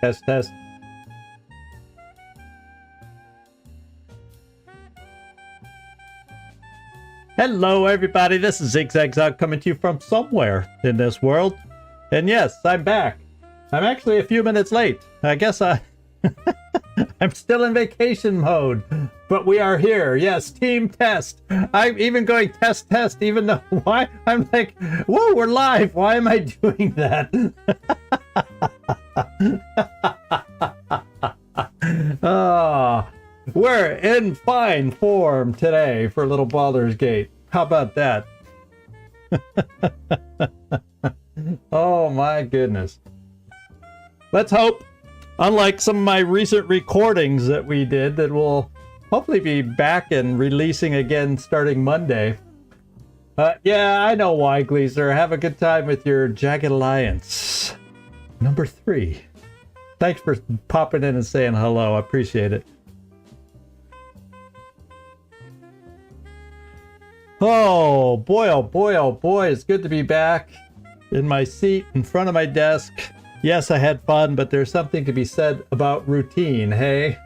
Test, test. Hello, everybody. This is Zigzag coming to you from somewhere in this world. And yes, I'm back. I'm actually a few minutes late. I guess I'm still in vacation mode, but we are here. Yes, team test. I'm even going test, test, even though why I'm like, whoa, we're live. Why am I doing that? Oh, we're in fine form today for little Baldur's Gate. How about that? Oh my goodness. Let's hope, unlike some of my recent recordings that we did, that we'll hopefully be back and releasing again starting Monday. Yeah, I know why, Gleaser. Have a good time with your Jagged Alliance. Number 3. Thanks for popping in and saying hello. I appreciate it. Oh boy, oh boy, oh boy. It's good to be back in my seat in front of my desk. Yes, I had fun, but there's something to be said about routine, hey?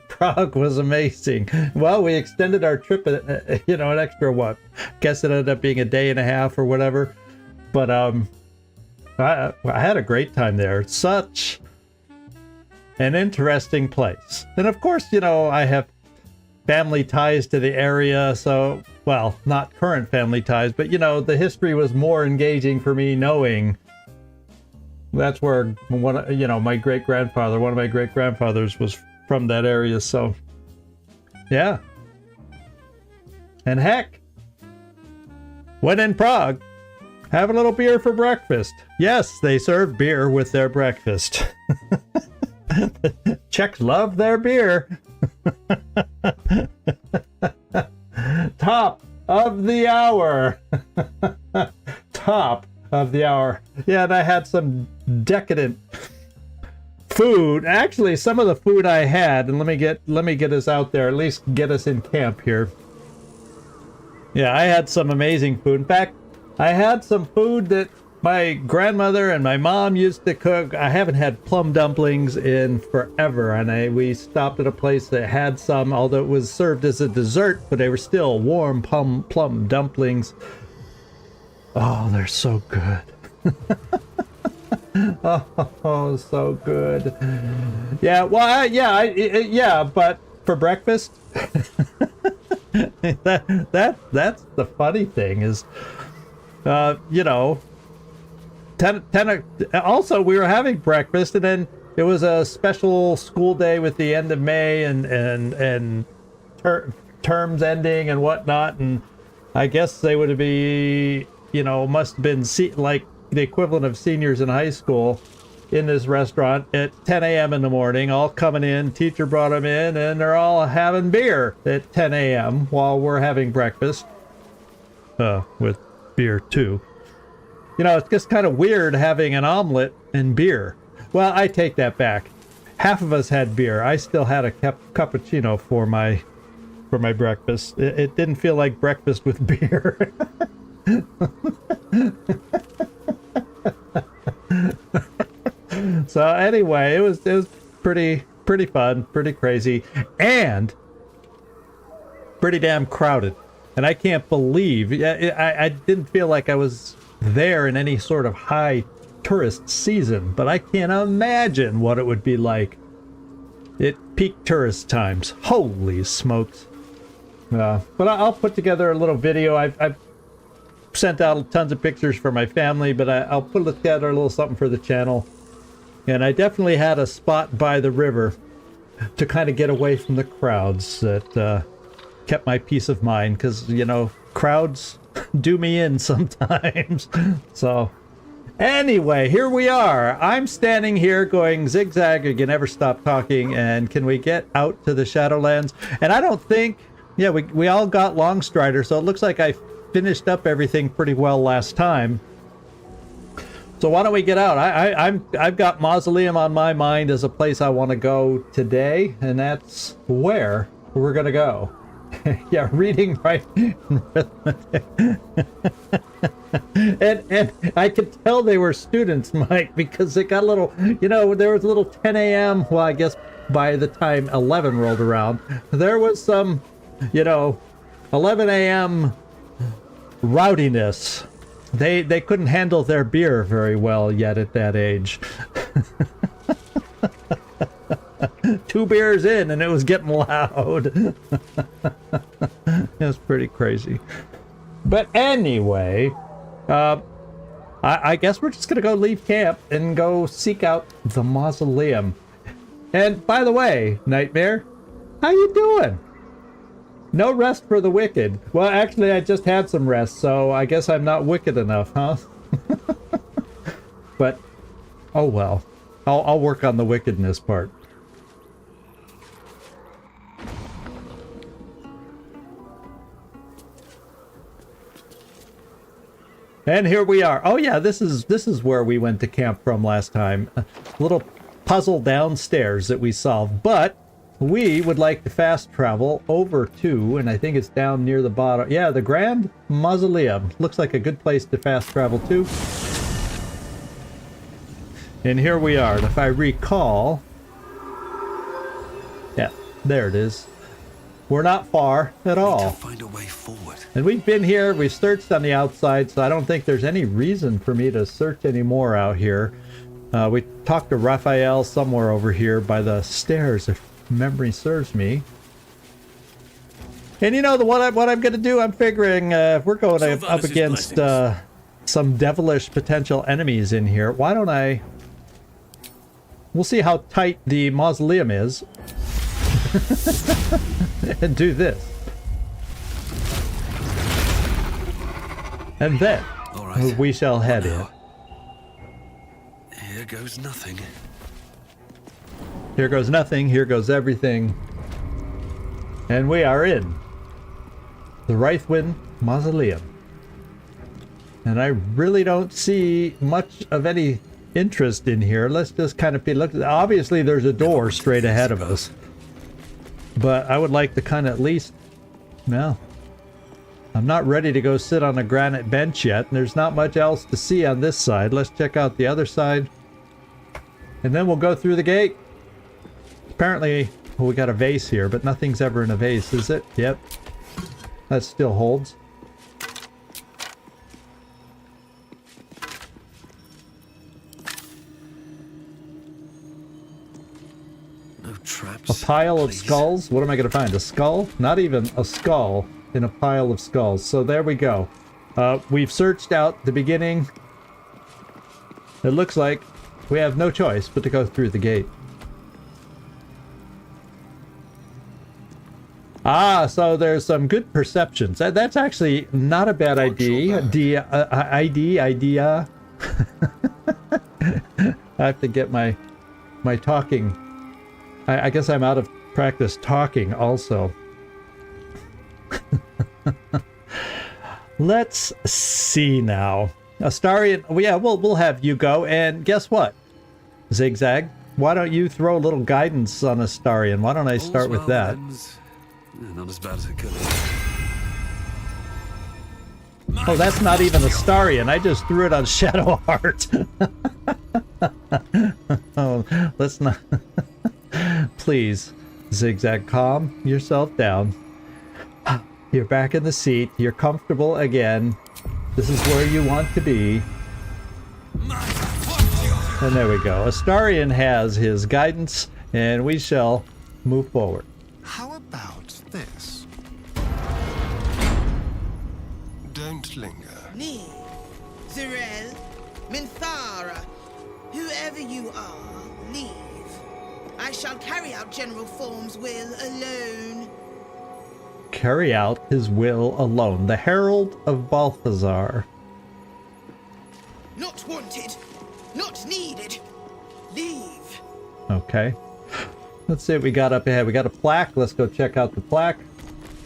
Prague was amazing. Well, we extended our trip, an extra, what? Guess it ended up being a day and a half or whatever. But I had a great time there. It's such an interesting place. And of course, I have family ties to the area, so, well, not current family ties, but, the history was more engaging for me knowing that's where one of my great-grandfathers was from that area, so yeah. And heck, when in Prague, have a little beer for breakfast. Yes, they serve beer with their breakfast. Czechs love their beer. Top of the hour. Top of the hour. Yeah, and I had some decadent food. Actually, some of the food I had, and let me get us out there, at least get us in camp here. Yeah, I had some amazing food. In fact, I had some food that my grandmother and my mom used to cook. I haven't had plum dumplings in forever, and we stopped at a place that had some, although it was served as a dessert, but they were still warm plum dumplings. Oh, they're so good. Oh, so good. Yeah, well, yeah, but for breakfast, that's the funny thing is, 10, also we were having breakfast, and then it was a special school day with the end of May and terms ending and whatnot, and I guess they would be, must have been like the equivalent of seniors in high school in this restaurant at 10 a.m. in the morning, all coming in. Teacher brought them in, and they're all having beer at 10 a.m. while we're having breakfast. With beer too. It's just kind of weird having an omelet and beer. Well, I take that back. Half of us had beer. I still had a cappuccino for my breakfast. It didn't feel like breakfast with beer. So anyway, it was pretty fun, pretty crazy, and pretty damn crowded. And I can't believe I didn't feel like I was there in any sort of high tourist season, but I can't imagine what it would be like at peak tourist times. Holy smokes. But I'll put together a little video. I've sent out tons of pictures for my family, but I'll put together a little something for the channel. And I definitely had a spot by the river to kind of get away from the crowds that kept my peace of mind, because, crowds do me in sometimes. So anyway, here we are. I'm standing here going, Zigzag, you can never stop talking, and can we get out to the Shadowlands? And I don't think, yeah, we all got Longstrider, so it looks like I finished up everything pretty well last time. So why don't we get out? I've got Mausoleum on my mind as a place I want to go today, and that's where we're gonna go. Yeah, reading, writing, and arithmetic. and I could tell they were students, Mike, because it got a little, you know, there was a little 10 a.m. Well, I guess by the time 11 rolled around, there was some, you know, 11 a.m. rowdiness. They couldn't handle their beer very well yet at that age. 2 beers in and it was getting loud. It was pretty crazy. But anyway, I guess we're just gonna go leave camp and go seek out the mausoleum. And by the way, Nightmare, how you doing? No rest for the wicked. Well, actually, I just had some rest, so I guess I'm not wicked enough, huh? But, oh well. I'll work on the wickedness part. And here we are. Oh yeah, this is where we went to camp from last time. A little puzzle downstairs that we solved, but we would like to fast travel over to, and I think it's down near the bottom. Yeah, the Grand Mausoleum. Looks like a good place to fast travel to. And here we are. And if I recall, yeah, there it is. We're not far at all. Find a way forward. And we've been here, we've searched on the outside, so I don't think there's any reason for me to search any more out here. We talked to Raphael somewhere over here by the stairs, if memory serves me. And you know, what I'm going to do, I'm figuring if we're going up against some devilish potential enemies in here, why don't I... We'll see how tight the mausoleum is. And do this. And then right, we shall head in. Here goes nothing. Here goes nothing, here goes everything. And we are in the Wraithwind Mausoleum. And I really don't see much of any interest in here. Let's just kind of look. Obviously there's a door straight ahead of us. But I would like to kind of at least, well, I'm not ready to go sit on a granite bench yet. And there's not much else to see on this side. Let's check out the other side. And then we'll go through the gate. Apparently, well, we got a vase here, but nothing's ever in a vase, is it? Yep. That still holds. Traps, a pile of please. skulls? What am I going to find? A skull? Not even a skull in a pile of skulls. So there we go. We've searched out the beginning. It looks like we have no choice but to go through the gate. Ah, so there's some good perceptions. That's actually not a bad idea. Idea. I have to get my talking. I guess I'm out of practice talking also. Let's see now. Astarion, well, yeah, we'll have you go. And guess what? Zigzag, why don't you throw a little guidance on Astarion? Why don't I start with that? Not as bad as it could be. Oh, that's not even Astarion. I just threw it on Shadowheart. Oh, let's not... Please, Zigzag, calm yourself down. You're back in the seat. You're comfortable again. This is where you want to be. And there we go. Astarion has his guidance, and we shall move forward. How about this? Don't linger. Me, Zirel, Minthara, whoever you are, leave. I shall carry out General Form's will alone. Carry out his will alone. The Herald of Balthazar. Not wanted. Not needed. Leave. Okay. Let's see what we got up ahead. We got a plaque. Let's go check out the plaque.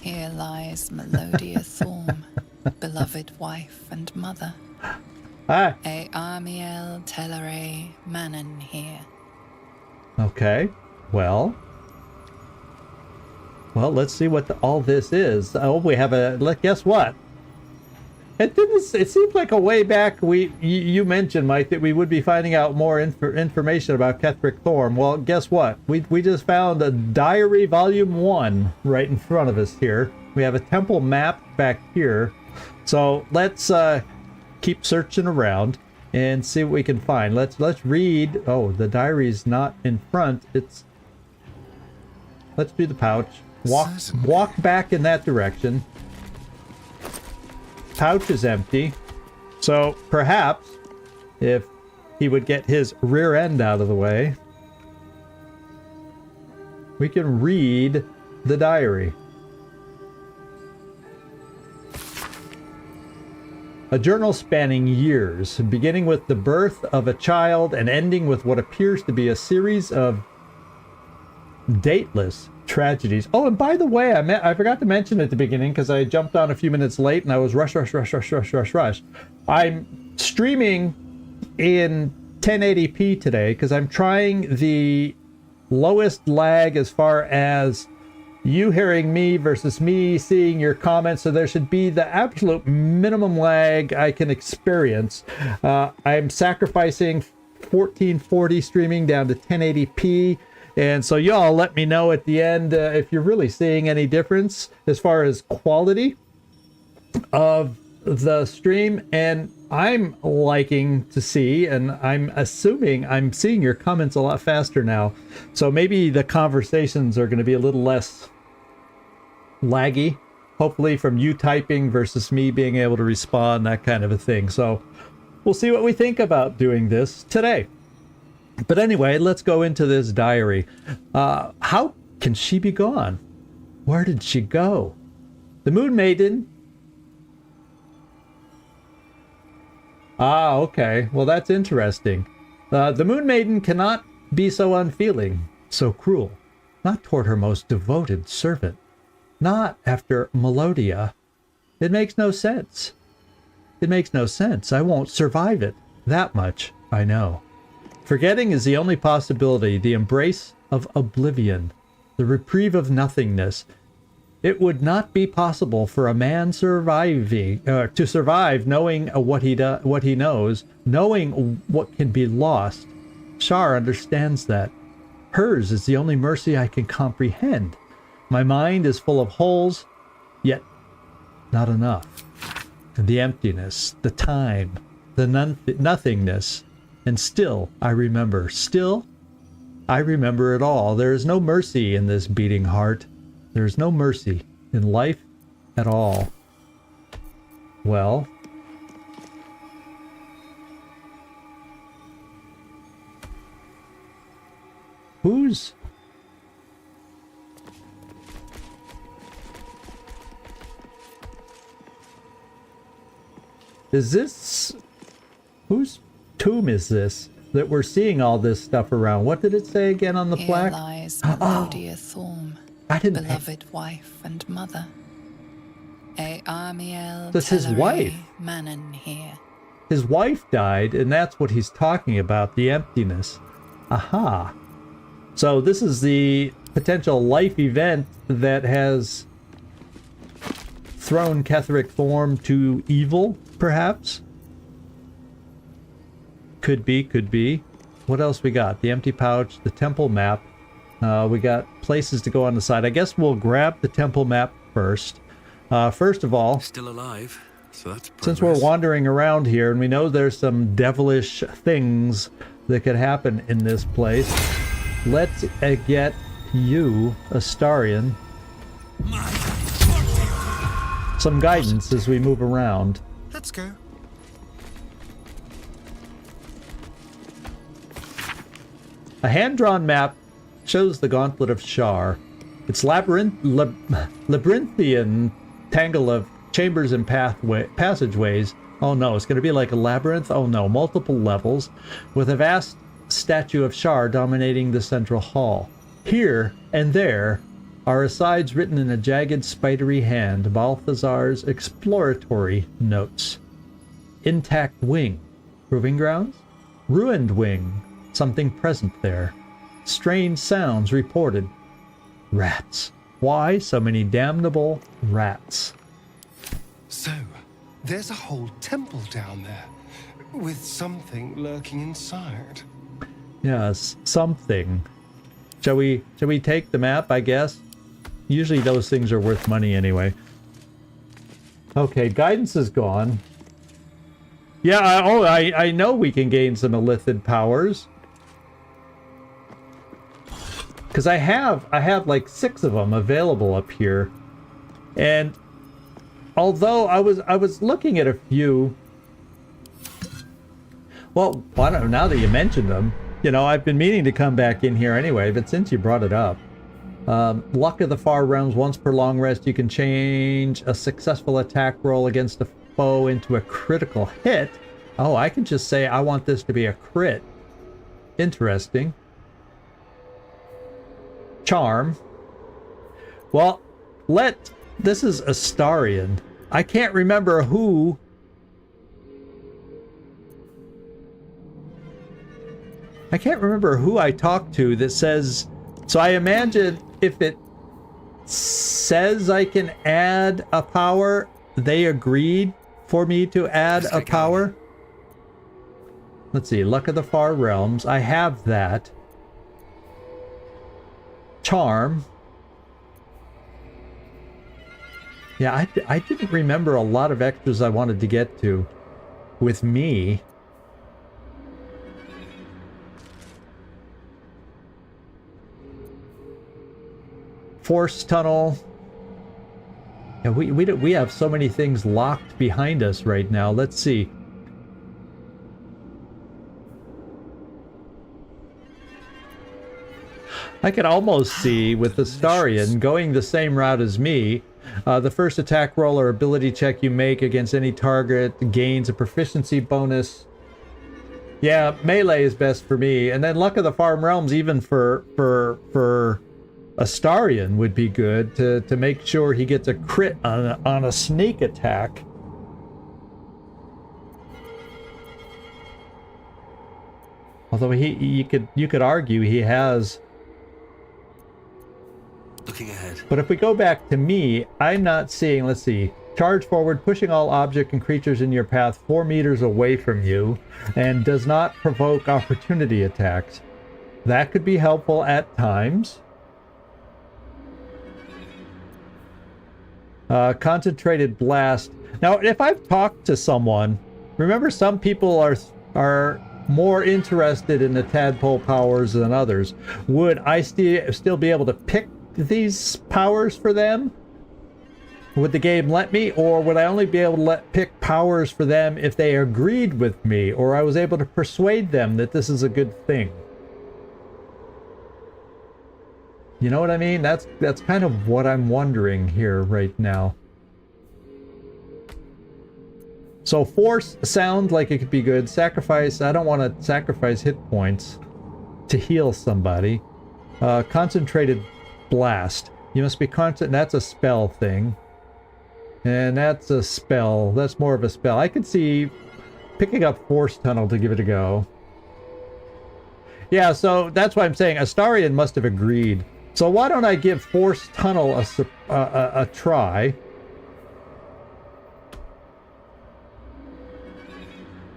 Here lies Melodia Thorm, beloved wife and mother. Hi. A Amiel Telere Manon here. Okay. Well, Well, let's see what all this is. Oh, we have guess what? It seems like a way back you mentioned, Mike, that we would be finding out more information about Ketheric Thorm. Well, guess what? We just found a diary volume 1 right in front of us here. We have a temple map back here. So let's keep searching around and see what we can find. Let's read. Oh, the diary's not in front. Let's do the pouch. Walk back in that direction. Pouch is empty. So perhaps if he would get his rear end out of the way, we can read the diary. A journal spanning years, beginning with the birth of a child and ending with what appears to be a series of dateless tragedies. Oh, and by the way, I forgot to mention at the beginning because I jumped on a few minutes late and I was rush. I'm streaming in 1080p today because I'm trying the lowest lag as far as you hearing me versus me seeing your comments, so there should be the absolute minimum lag I can experience. I'm sacrificing 1440 streaming down to 1080p. And so y'all let me know at the end if you're really seeing any difference as far as quality of the stream. And I'm liking to see, and I'm assuming I'm seeing your comments a lot faster now. So maybe the conversations are going to be a little less laggy, hopefully from you typing versus me being able to respond, that kind of a thing. So we'll see what we think about doing this today. But anyway, let's go into this diary. How can she be gone? Where did she go? The Moon Maiden. Ah, okay. Well, that's interesting. The Moon Maiden cannot be so unfeeling, so cruel. Not toward her most devoted servant. Not after Melodia. It makes no sense. It makes no sense. I won't survive it. That much I know. Forgetting is the only possibility, the embrace of oblivion, the reprieve of nothingness. It would not be possible for a man to survive knowing what he knows, knowing what can be lost. Shar understands that. Hers is the only mercy I can comprehend. My mind is full of holes, yet not enough. The emptiness, the time, the nothingness. And still, I remember. Still, I remember it all. There is no mercy in this beating heart. There is no mercy in life at all. Well, who's... Is this... Whose tomb is this that we're seeing all this stuff around? What did it say again on the plaque? Here lies Melodia Thorm, beloved wife and mother. Amiel That's his wife. Manon here. His wife died, and that's what he's talking about, the emptiness. Aha. So this is the potential life event that has thrown Ketheric Thorm to evil, perhaps? Could be. What else we got? The empty pouch, the temple map. We got places to go on the side. I guess we'll grab the temple map first. First of all, still alive, so that's progress. Since we're wandering around here and we know there's some devilish things that could happen in this place, let's get you, Astarion, some guidance as we move around. Let's go. A hand-drawn map shows the Gauntlet of Shar. Its labyrinthian tangle of chambers and passageways. Oh no, it's going to be like a labyrinth? Oh no, multiple levels, with a vast statue of Shar dominating the central hall. Here and there are asides written in a jagged, spidery hand, Balthazar's exploratory notes. Intact wing. Proving grounds? Ruined wing. Something present there. Strange sounds reported. Rats. Why so many damnable rats? So, there's a whole temple down there, with something lurking inside. Yes, something. Shall we take the map, I guess? Usually those things are worth money anyway. Okay, guidance is gone. Yeah, I know we can gain some illithid powers. Because I have like 6 of them available up here. And although I was looking at a few. Well, I don't know, now that you mentioned them, you know, I've been meaning to come back in here anyway, but since you brought it up. Luck of the Far Realms, once per long rest, you can change a successful attack roll against a foe into a critical hit. Oh, I can just say I want this to be a crit. Interesting. Charm. Well, this is Astarion. I can't remember who. I can't remember who I talked to that says. So I imagine if it says I can add a power, they agreed for me to add a power. Let's see, Luck of the Far Realms. I have that. Charm. Yeah, I didn't remember a lot of extras I wanted to get to with me. Force tunnel. Yeah, we have so many things locked behind us right now. Let's see. I could almost see with Astarion going the same route as me. The first attack roll or ability check you make against any target gains a proficiency bonus. Yeah, melee is best for me, and then Luck of the Farm Realms, even for Astarion, would be good to make sure he gets a crit on a sneak attack. Although you could argue he has. Looking ahead. But if we go back to me, I'm not seeing, let's see, charge forward, pushing all objects and creatures in your path 4 meters away from you, and does not provoke opportunity attacks. That could be helpful at times. Concentrated blast. Now, if I've talked to someone, remember some people are more interested in the tadpole powers than others. Would I still be able to pick these powers for them? Would the game let me, or would I only be able to pick powers for them if they agreed with me, or I was able to persuade them that this is a good thing? You know what I mean? That's kind of what I'm wondering here right now. So force sounds like it could be good. Sacrifice, I don't want to sacrifice hit points to heal somebody. Concentrated blast. You must be constant. That's a spell thing. And that's a spell. That's more of a spell. I could see picking up Force Tunnel to give it a go. Yeah, so that's why I'm saying Astarion must have agreed. So why don't I give Force Tunnel a try?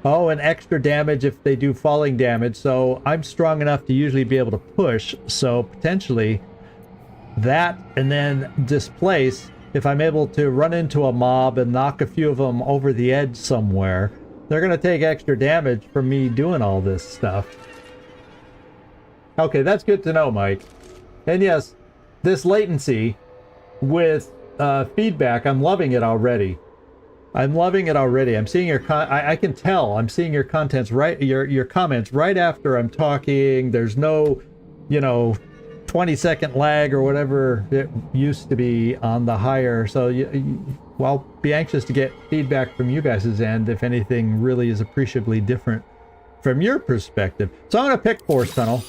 Oh, and extra damage if they do falling damage. So I'm strong enough to usually be able to push. So potentially that, and then displace. If I'm able to run into a mob and knock a few of them over the edge somewhere, they're going to take extra damage from me doing all this stuff. Okay, that's good to know, Mike. And yes, this latency with feedback, I'm loving it already. I'm loving it already. I'm seeing your I can tell I'm seeing your contents right, your comments right after I'm talking. There's no, 20-second lag or whatever it used to be on the higher. So I'll be anxious to get feedback from you guys' end if anything really is appreciably different from your perspective. So I'm going to pick Force Tunnel.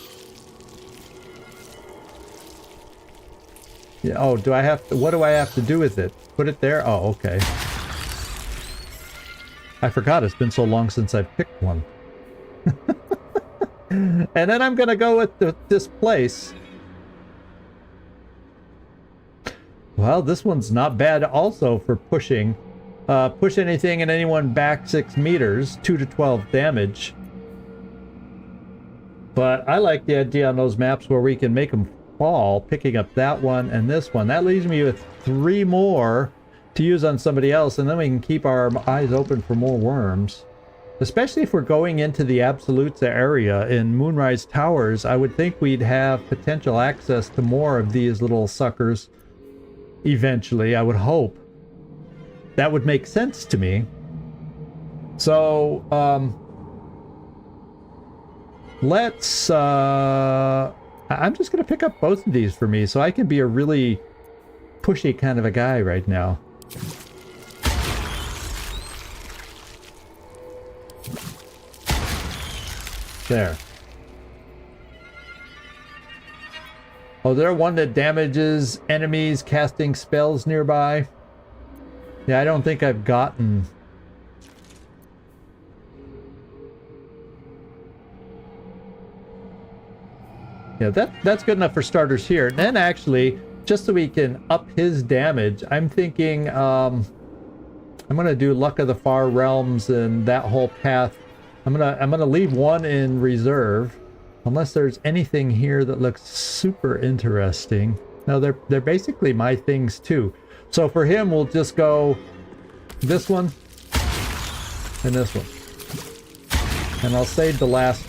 Yeah. Oh, do I have to? What do I have to do with it? Put it there? Oh, okay. I forgot it's been so long since I've picked one. And then I'm going to go with this place. Well, this one's not bad also for pushing. Push anything and anyone back 6 meters, 2 to 12 damage. But I like the idea on those maps where we can make them fall, picking up that one and this one. That leaves me with 3 more to use on somebody else, and then we can keep our eyes open for more worms. Especially if we're going into the Absolutes area in Moonrise Towers, I would think we'd have potential access to more of these little suckers eventually, I would hope. That would make sense to me. So, let's, I'm just going to pick up both of these for me, so I can be a really pushy kind of a guy right now. There. Oh, there one that damages enemies casting spells nearby. Yeah, I don't think I've gotten... Yeah, that's good enough for starters here. And then actually, just so we can up his damage, I'm thinking I'm gonna do Luck of the Far Realms and that whole path. I'm gonna leave one in reserve, unless there's anything here that looks super interesting. No, they're basically my things too. So for him, we'll just go this one and this one, and I'll save the last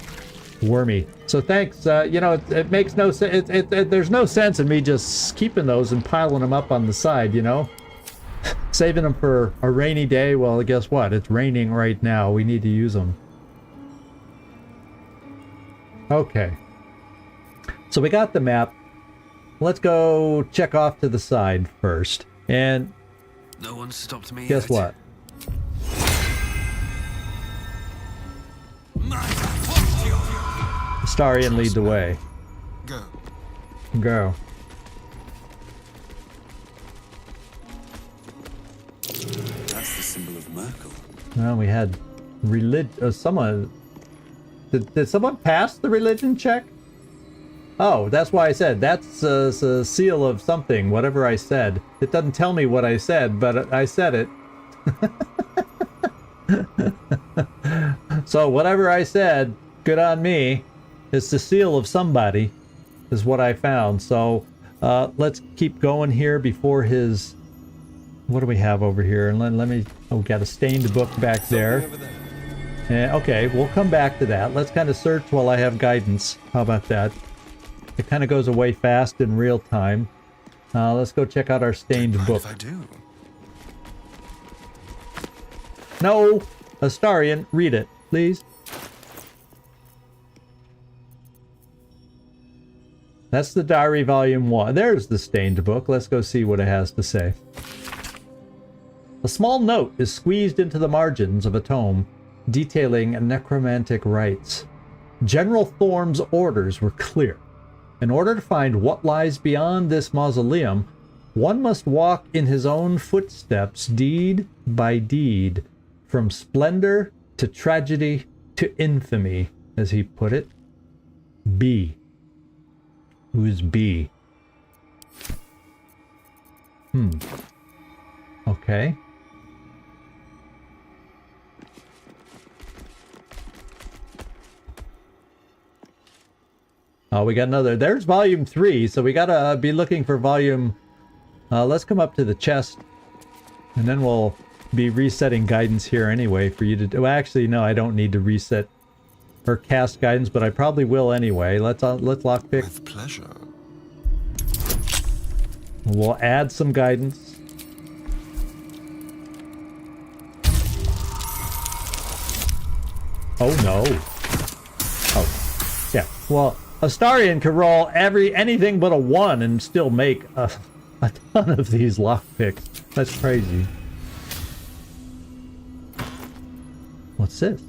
wormy. So thanks. You know, it makes no sense. There's no sense in me just keeping those and piling them up on the side. You know, saving them for a rainy day. Well, guess what? It's raining right now. We need to use them. Okay. So we got the map. Let's go check off to the side first. And no one stopped me guess yet. what? Astarion lead the way. Go. Go. That's the symbol of Merkel. Well, we had someone... Did someone pass the religion check? Oh, that's why I said that's a seal of something, whatever I said. It doesn't tell me what I said, but I said it. So whatever I said, good on me. It's the seal of somebody, is what I found. So let's keep going here before his... What do we have over here? And let me... Oh, we got a stained book back there. Okay, we'll come back to that. Let's kind of search while I have guidance. How about that? It kind of goes away fast in real time. Let's go check out our stained book. If I do. No! Astarion, read it, please. That's the diary volume 1. There's the stained book. Let's go see what it has to say. A small note is squeezed into the margins of a tome detailing necromantic rites. General Thorm's orders were clear. In order to find what lies beyond this mausoleum, one must walk in his own footsteps, deed by deed, from splendor to tragedy to infamy, as he put it. B. Who's B? Okay. Oh, we got another. There's volume 3, so we gotta be looking for volume... let's come up to the chest, and then we'll be resetting guidance here anyway for you to do. Well, actually, no, I don't need to reset or cast guidance, but I probably will anyway. Let's lockpick. With pleasure. We'll add some guidance. Oh no. Oh, yeah. Well, Astarion can roll anything but a 1 and still make a ton of these lockpicks. That's crazy. What's this?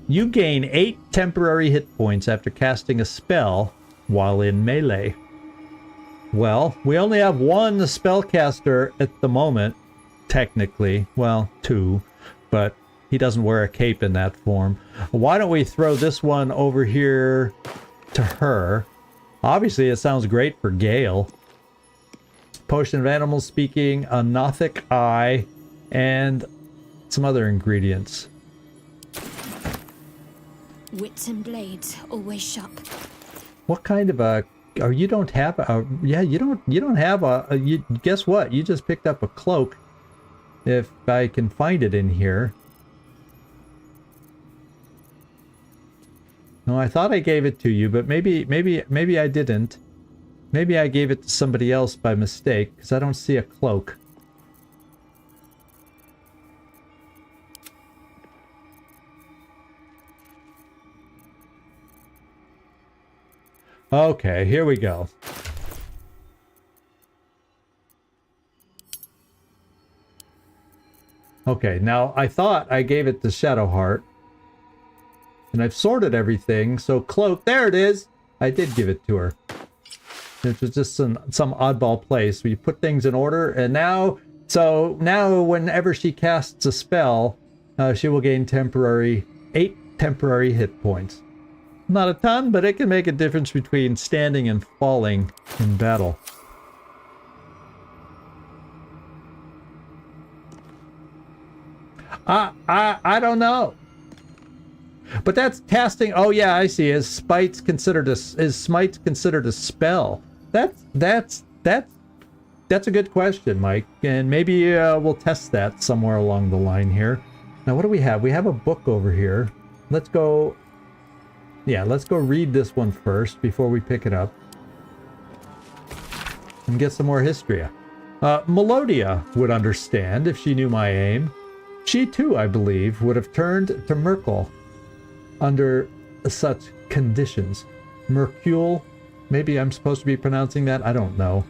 You gain 8 temporary hit points after casting a spell while in melee. Well, we only have 1 spellcaster at the moment, technically. Well, 2, but he doesn't wear a cape in that form. Why don't we throw this one over here to her? Obviously, it sounds great for Gale. potion of animal speaking, a Nothic eye, and some other ingredients. Wits and blades, always sharp. What kind of a... Oh, you don't have a... Yeah, you don't have a... Guess what? You just picked up a cloak. If I can find it in here. No, I thought I gave it to you, but maybe I didn't. Maybe I gave it to somebody else by mistake, because I don't see a cloak. Okay, here we go. Okay, now I thought I gave it to Shadowheart. And I've sorted everything, so cloak, there it is! I did give it to her. It was just some oddball place where you put things in order, and now whenever she casts a spell, she will gain 8 temporary hit points. Not a ton, but it can make a difference between standing and falling in battle. I don't know. But that's casting. Oh yeah, I see. Is smite considered a spell? That's a good question, Mike. And maybe we'll test that somewhere along the line here. Now, what do we have? We have a book over here. Let's go. Yeah, let's go read this one first before we pick it up and get some more history. Melodia would understand if she knew my aim. She too, I believe, would have turned to Merkel under such conditions. Mercule, maybe I'm supposed to be pronouncing that? I don't know.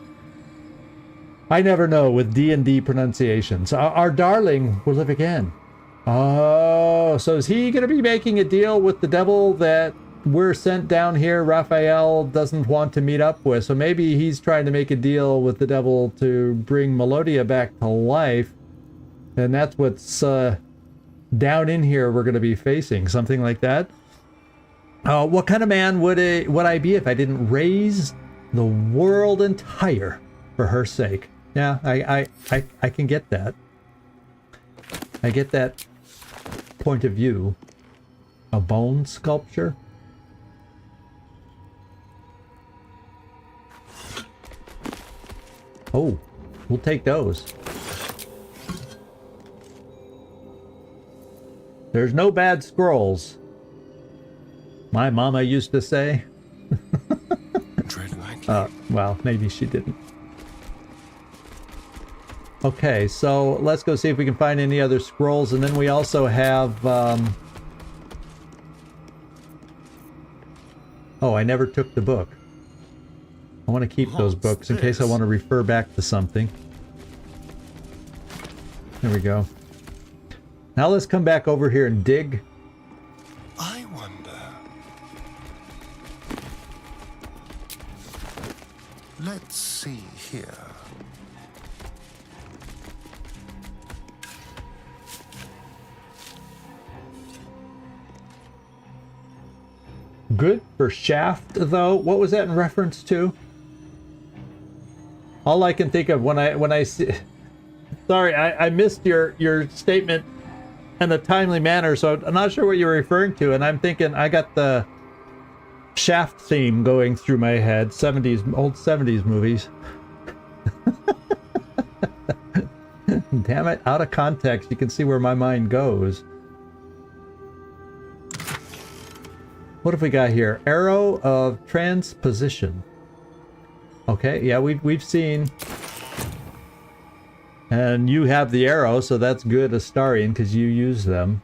I never know with D&D pronunciations. Our darling will live again. Oh, so is he going to be making a deal with the devil that we're sent down here Raphael doesn't want to meet up with? So maybe he's trying to make a deal with the devil to bring Melodia back to life. And that's what's down in here we're going to be facing. Something like that. What kind of man would I be if I didn't raise the world entire for her sake? Yeah, I can get that. I get that point of view. A bone sculpture? Oh, we'll take those. There's no bad scrolls. My mama used to say. Well, maybe she didn't. Okay, so let's go see if we can find any other scrolls, and then we also have... Oh, I never took the book. I want to keep those books in case I want to refer back to something. There we go. Now let's come back over here and dig. I wonder. Let's see here. Good for shaft, though. What was that in reference to? All I can think of when I see... Sorry, I missed your statement in a timely manner, so I'm not sure what you're referring to, and I'm thinking I got the Shaft theme going through my head. Old 70s movies. Damn it, out of context, you can see where my mind goes. What have we got here? Arrow of Transposition. Okay, yeah, we've seen... And you have the arrow, so that's good, Astarion, because you use them.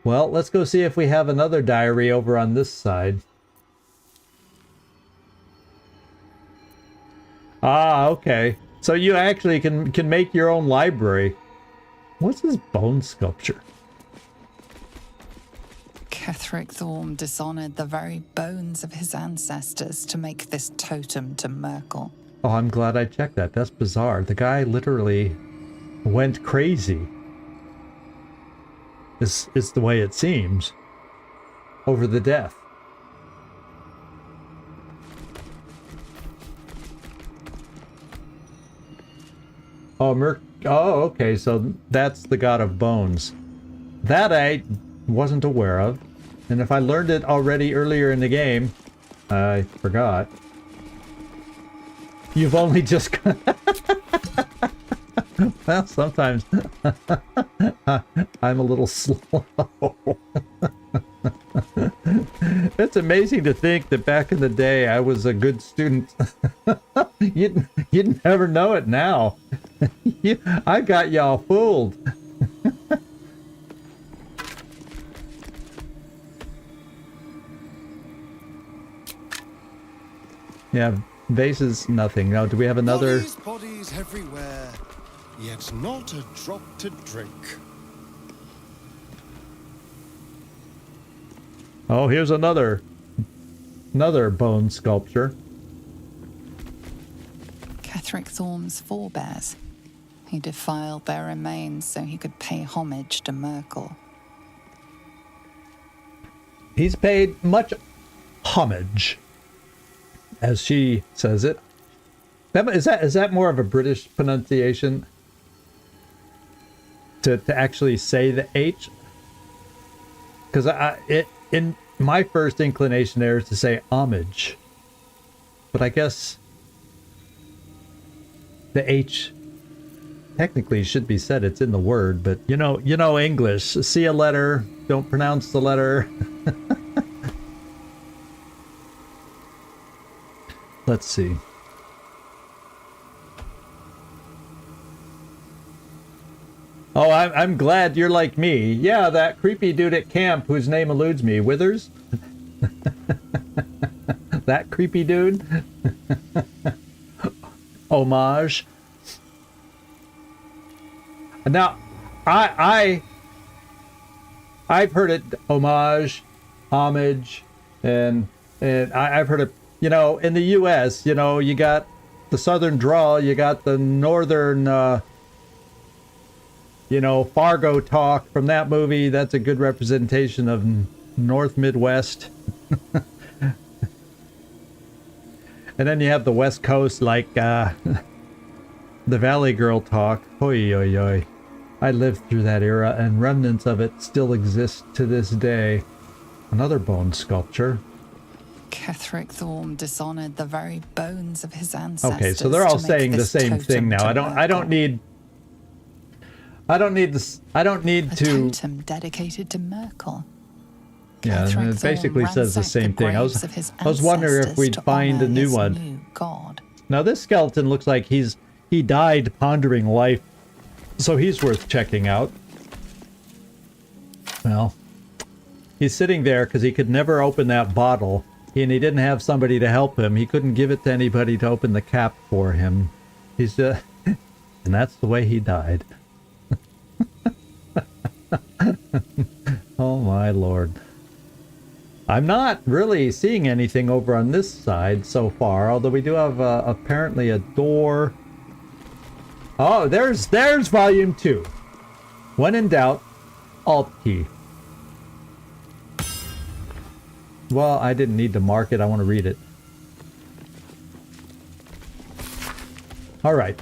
Well, let's go see if we have another diary over on this side. Ah, okay. So you actually can make your own library. What's this bone sculpture? Ketheric Thorm dishonored the very bones of his ancestors to make this totem to Merkel. Oh, I'm glad I checked that. That's bizarre. The guy literally went crazy. This is the way it seems. Over the death. Oh, okay, so that's the god of bones. That I wasn't aware of. And if I learned it already earlier in the game, I forgot. You've only just... Well, sometimes I'm a little slow. It's amazing to think that back in the day I was a good student. You'd never know it now. I got y'all fooled. Yeah, vases, nothing. Now, do we have another? Bodies everywhere, yet not a drop to drink. Oh, here's another bone sculpture. Ketheric Thorm's forebears. He defiled their remains so he could pay homage to Merkel. He's paid much homage, as she says it. Is that more of a British pronunciation? To actually say the H? Because in my first inclination there is to say homage, but I guess the H technically should be said. It's in the word, but you know English. See a letter, don't pronounce the letter. Let's see. Oh, I'm glad you're like me. Yeah, that creepy dude at camp whose name eludes me. Withers? That creepy dude? Homage. Now, I've heard it homage, homage, and I've heard it, in the U.S., you got the southern drawl, you got the northern, Fargo talk from that movie. That's a good representation of North Midwest. And then you have the West Coast, like the Valley Girl talk. Oi, oi, oi. I lived through that era, and remnants of it still exist to this day. Another bone sculpture. Ketheric Thorm dishonored the very bones of his ancestors. Okay, so they're all saying the same thing now. I don't need this. I don't need a to. totem dedicated to Merkel. Yeah, Ketheric it basically Thorm says the ransacked same thing. I graves of his was wondering if ancestors we'd to find a honor new his one. new god. Now this skeleton looks like he died pondering life, so he's worth checking out. Well, he's sitting there because he could never open that bottle, and he didn't have somebody to help him. He couldn't give it to anybody to open the cap for him. He's and that's the way he died. Oh my lord. I'm not really seeing anything over on this side so far, although we do have apparently a door. Oh, there's volume 2. When in doubt, Alt key. Well, I didn't need to mark it. I want to read it. All right.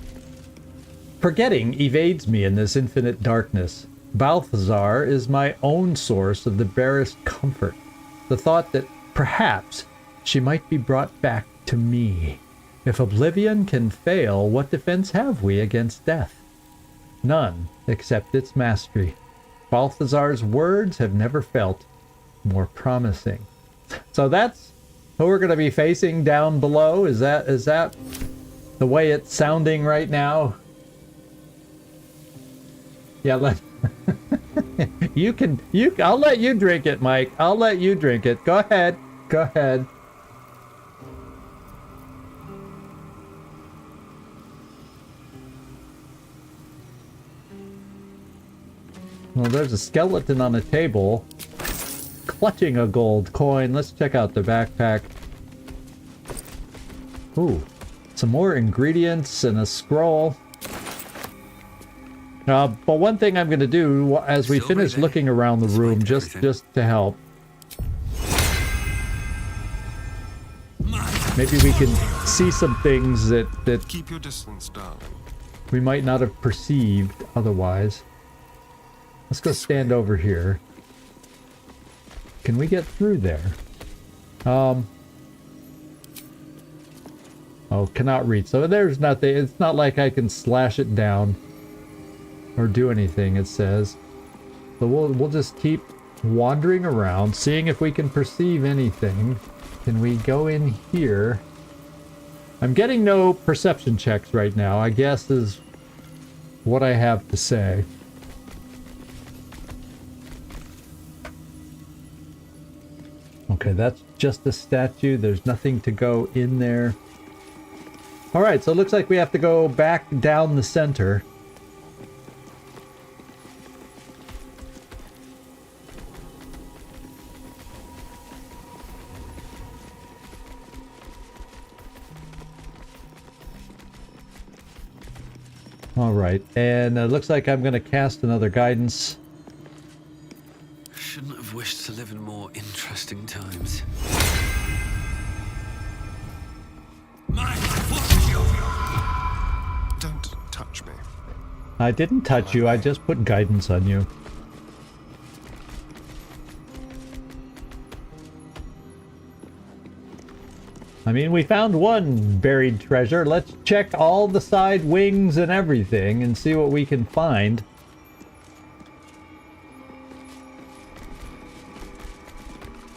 Forgetting evades me in this infinite darkness. Balthazar is my own source of the barest comfort. The thought that perhaps she might be brought back to me. If oblivion can fail, what defense have we against death? None, except its mastery. Balthazar's words have never felt more promising. So that's who we're going to be facing down below. Is that the way it's sounding right now? Yeah, I'll let you drink it, Mike. I'll let you drink it. Go ahead. Go ahead. Well, there's a skeleton on a table, clutching a gold coin. Let's check out the backpack. Ooh, some more ingredients and a scroll. But one thing I'm going to do as we finish looking around the room, just to help. Maybe we can see some things that Keep your distance, darling. we might not have perceived otherwise. Let's go stand over here. Can we get through there? Oh, cannot reach. So there's nothing. It's not like I can slash it down or do anything, it says. So we'll just keep wandering around, seeing if we can perceive anything. Can we go in here? I'm getting no perception checks right now, I guess is what I have to say. Okay, that's just a statue. There's nothing to go in there. Alright, so it looks like we have to go back down the center. Alright, and it looks like I'm going to cast another guidance. Shouldn't have wished to live in more interesting times. Don't touch me. I didn't touch you, I just put guidance on you. I mean, we found one buried treasure. Let's check all the side wings and everything and see what we can find.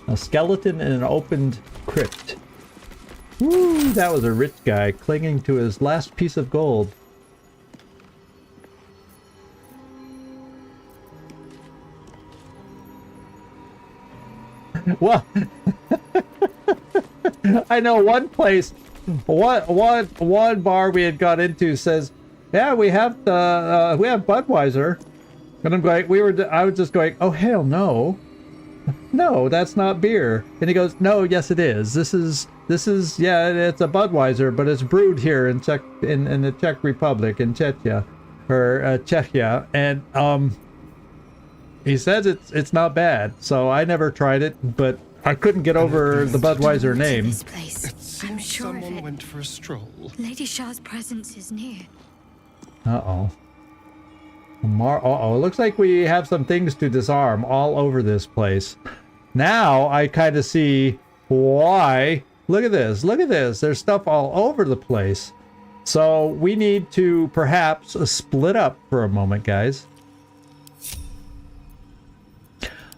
A skeleton in an opened crypt. Woo, that was a rich guy clinging to his last piece of gold. Well, I know one place, one bar we had got into says, yeah, we have Budweiser, and I'm going, I was just going, oh hell no. No, that's not beer. And he goes, no, yes it is. This is, yeah, it's a Budweiser, but it's brewed here in the Czech Republic, in Czechia, or Czechia. And, he says it's not bad. So I never tried it, but I couldn't get over the Budweiser name. This place. It seems I'm sure of someone it. went for a stroll. Lady Shah's presence is near. Uh-oh. Uh-oh, it looks like we have some things to disarm all over this place. Now I kind of see why. Look at this, look at this. There's stuff all over the place. So we need to perhaps split up for a moment, guys.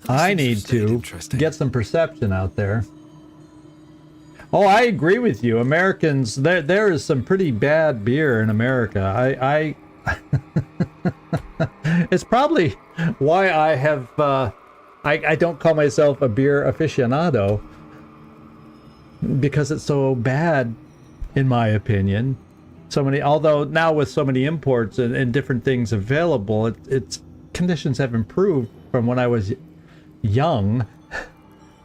I need to get some perception out there. Oh, I agree with you. Americans, there is some pretty bad beer in America. It's probably why I have I don't call myself a beer aficionado, because it's so bad in my opinion. So many, although now with so many imports and different things available, it's conditions have improved from when I was young.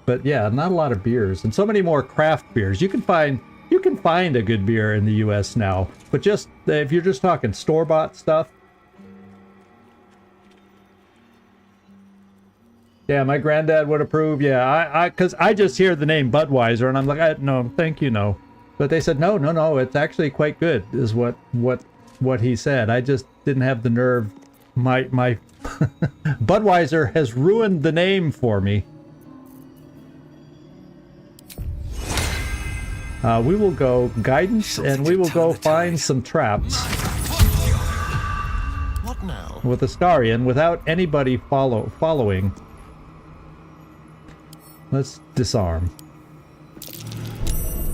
But yeah, not a lot of beers and so many more craft beers. You can find a good beer in the US now, but just if you're just talking store-bought stuff. Yeah, my granddad would approve. Yeah, because I just hear the name Budweiser and I'm like, no, thank you, no. But they said, no, it's actually quite good, is what he said. I just didn't have the nerve. My Budweiser has ruined the name for me. We will go guidance and we will go find some traps. What now? With Astarion without anybody following. Let's disarm.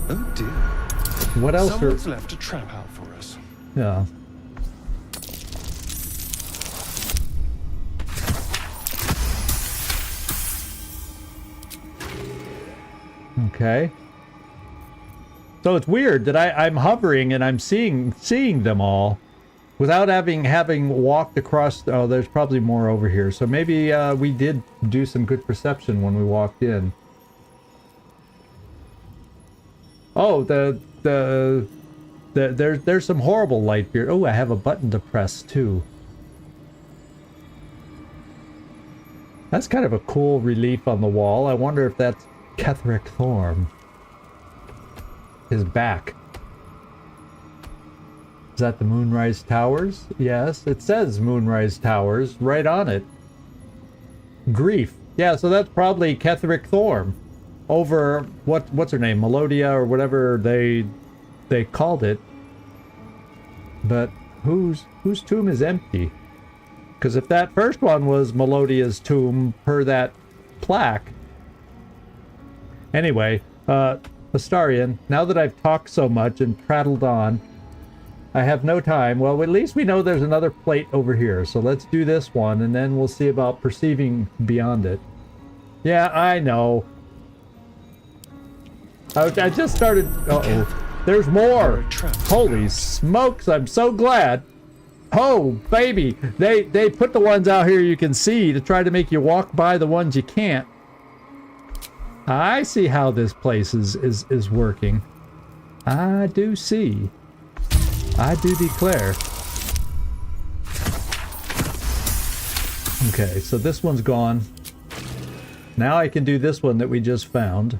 Oh dear. What else Someone's left a trap out for us. Yeah. Okay. So it's weird that I'm hovering and I'm seeing them all without having walked across. Oh, there's probably more over here. So maybe we did do some good perception when we walked in. Oh, there's some horrible light here. Oh, I have a button to press too. That's kind of a cool relief on the wall. I wonder if that's Ketheric Thorm. His back. Is that the Moonrise Towers? Yes, it says Moonrise Towers right on it. Grief. Yeah, so that's probably Ketheric Thorm over what's her name, Melodia or whatever they called it. But whose tomb is empty? Because if that first one was Melodia's tomb per that plaque. Anyway, Astarion, now that I've talked so much and prattled on, I have no time. Well, at least we know there's another plate over here. So let's do this one, and then we'll see about perceiving beyond it. Yeah, I know. I just started... Uh-oh. There's more! Holy smokes, I'm so glad. Oh, baby! They put the ones out here you can see to try to make you walk by the ones you can't. I see how this place is working. I do see. I do declare. Okay, so this one's gone. Now I can do this one that we just found.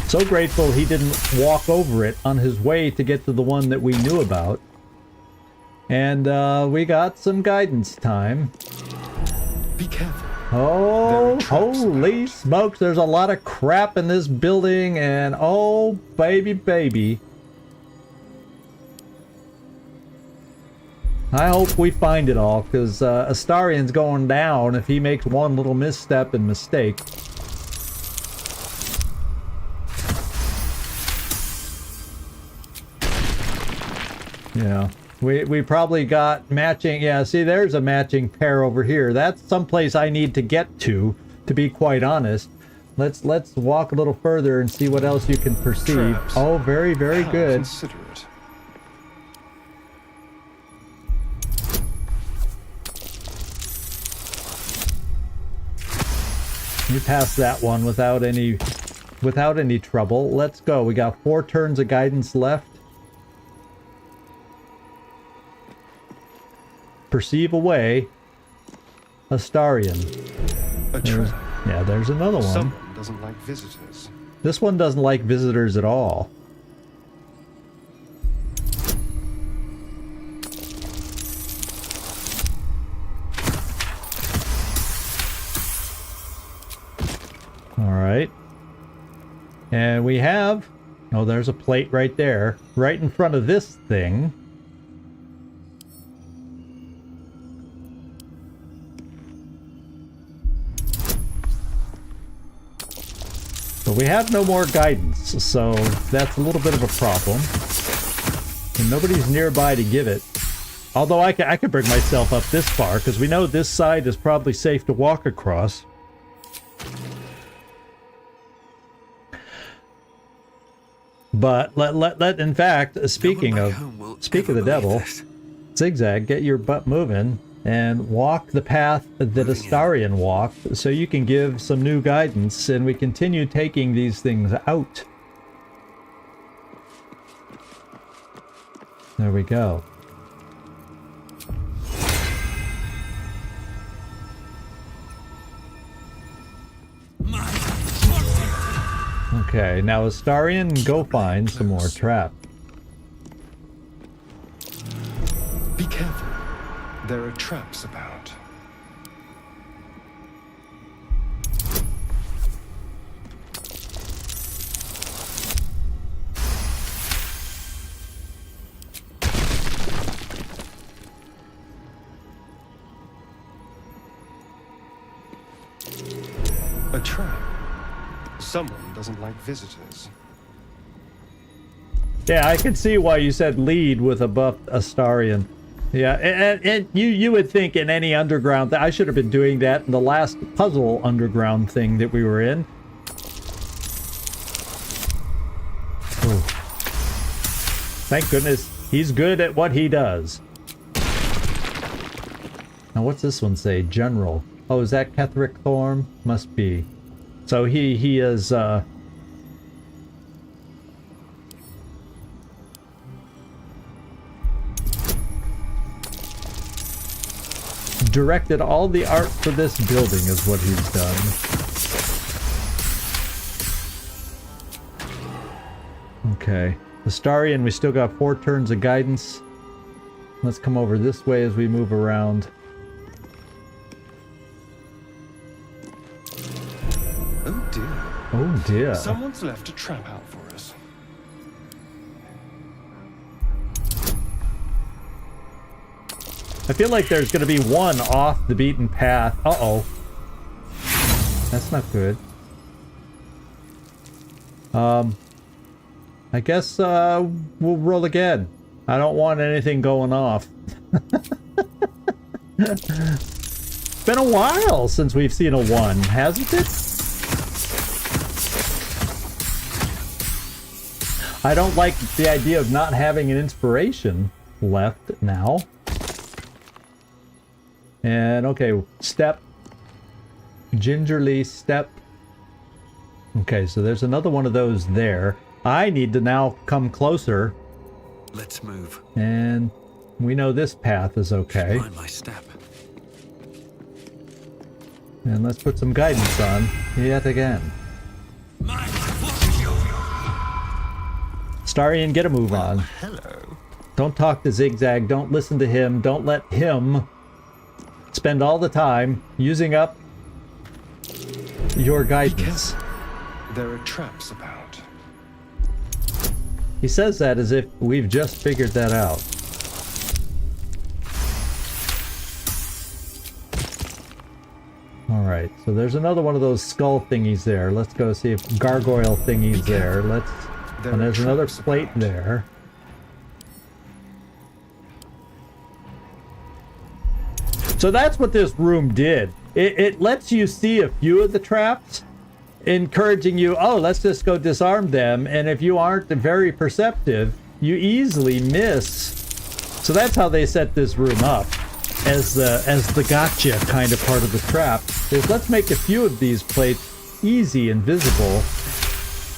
So grateful he didn't walk over it on his way to get to the one that we knew about. And we got some guidance time. Be careful. Oh, holy smokes, there's a lot of crap in this building, and oh, baby. I hope we find it all, because Astarion's going down if he makes one little misstep and mistake. Yeah. We probably got matching... Yeah, see, there's a matching pair over here. That's someplace I need to get to be quite honest. Let's walk a little further and see what else you can perceive. Traps. Oh, very good. Consider it. You passed that one without any trouble. Let's go. We got 4 turns of guidance left. Perceive away. Astarion. Yeah, there's another one. Someone doesn't like visitors. This one doesn't like visitors at all. Alright. And we have... Oh, there's a plate right there. Right in front of this thing. But we have no more guidance, so that's a little bit of a problem. And nobody's nearby to give it. Although I could bring myself up this far, because we know this side is probably safe to walk across. But in fact, speaking of the devil, Zigzag, get your butt moving and walk the path that Astarion walked, so you can give some new guidance, and we continue taking these things out. There we go. Okay, now Astarion, go find some more trap. Be careful. There are traps about. A trap. Someone doesn't like visitors. Yeah, I can see why you said lead with a buff Astarion. Yeah, and you would think in any underground... I should have been doing that in the last puzzle underground thing that we were in. Ooh. Thank goodness he's good at what he does. Now what's this one say? General. Oh, is that Ketheric Thorm? Must be. So he is... directed all the art for this building is what he's done. Okay. Astarion, we still got 4 turns of guidance. Let's come over this way as we move around. Oh dear. Oh dear. Someone's left a trap out for us. I feel like there's going to be one off the beaten path. Uh-oh. That's not good. I guess we'll roll again. I don't want anything going off. It's been a while since we've seen a 1, hasn't it? I don't like the idea of not having an inspiration left now. And okay, step. Gingerly step. Okay, so there's another one of those there. I need to now come closer. Let's move. And we know this path is okay. Mind my step. And let's put some guidance on yet again. Astarion, get a move on. Hello. Don't talk to Zigzag. Don't listen to him. Don't let him spend all the time using up your guidance. There are traps about. He says that as if we've just figured that out. Alright, so there's another one of those skull thingies there. Let's go see if gargoyle thingies there. And there's another plate there. So that's what this room did. It lets you see a few of the traps, encouraging you, oh, let's just go disarm them. And if you aren't very perceptive, you easily miss. So that's how they set this room up as the gotcha kind of part of the trap. Is let's make a few of these plates easy and visible,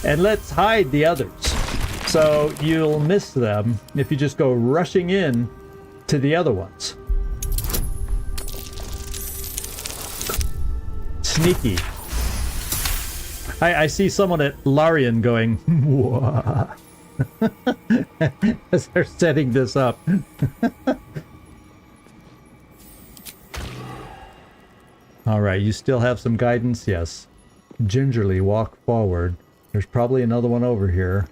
and let's hide the others. So you'll miss them if you just go rushing in to the other ones. Sneaky. I see someone at Larian going, whoa, as they're setting this up. All right, you still have some guidance? Yes. Gingerly walk forward. There's probably another one over here.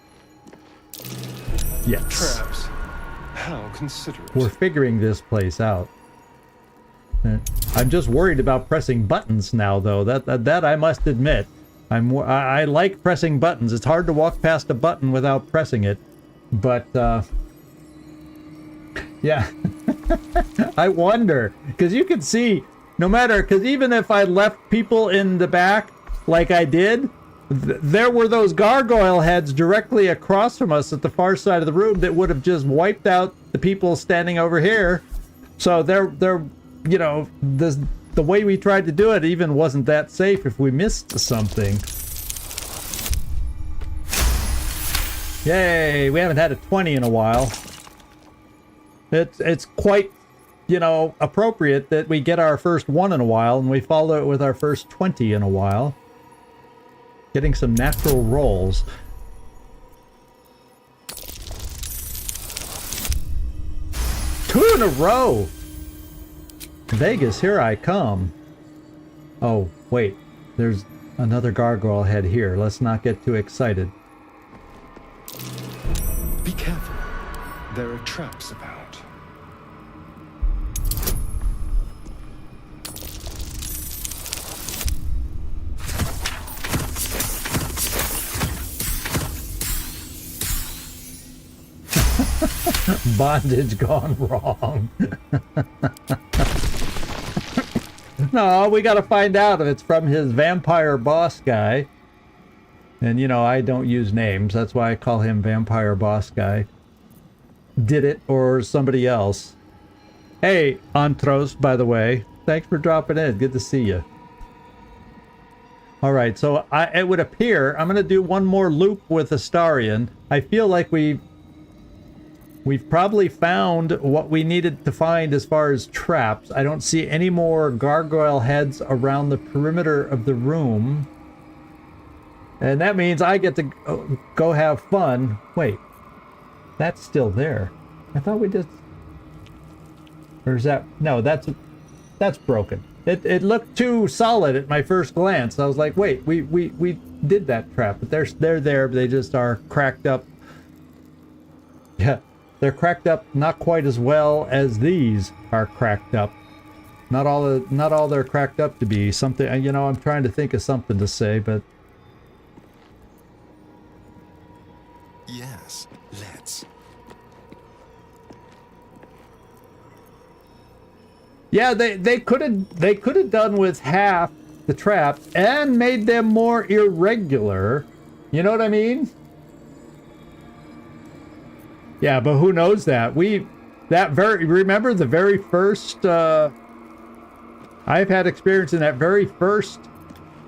Yes. Traps. How considerate. We're figuring this place out. I'm just worried about pressing buttons now, though. That I must admit. I like pressing buttons. It's hard to walk past a button without pressing it. But, yeah. I wonder. Because you can see, no matter, because even if I left people in the back like I did, there were those gargoyle heads directly across from us at the far side of the room that would have just wiped out the people standing over here. So they're you know, the way we tried to do it even wasn't that safe if we missed something. Yay, we haven't had a 20 in a while. It's quite, you know, appropriate that we get our first 1 in a while and we follow it with our first 20 in a while. Getting some natural rolls. Two in a row! Vegas, here I come. Oh, wait. There's another gargoyle head here. Let's not get too excited. Be careful. There are traps about. Bondage gone wrong. No, we gotta find out if it's from his vampire boss guy. And you know, I don't use names. That's why I call him Vampire Boss Guy. Did it or somebody else. Hey, Antros, by the way. Thanks for dropping in. Good to see you. Alright, so it would appear I'm gonna do one more loop with Astarion. I feel like we've probably found what we needed to find as far as traps. I don't see any more gargoyle heads around the perimeter of the room. And that means I get to go have fun. Wait, that's still there. I thought we just... Or is that... No, that's broken. It looked too solid at my first glance. I was like, wait, we did that trap. But they're there, but they just are cracked up. Yeah, they're cracked up not quite as well as these are cracked up. Not all they're cracked up to be. Something, you know, I'm trying to think of something to say, but... Yes, let's. Yeah, they could have done with half the traps and made them more irregular. You know what I mean? Yeah, but who knows that? Remember the very first I've had experience in that very first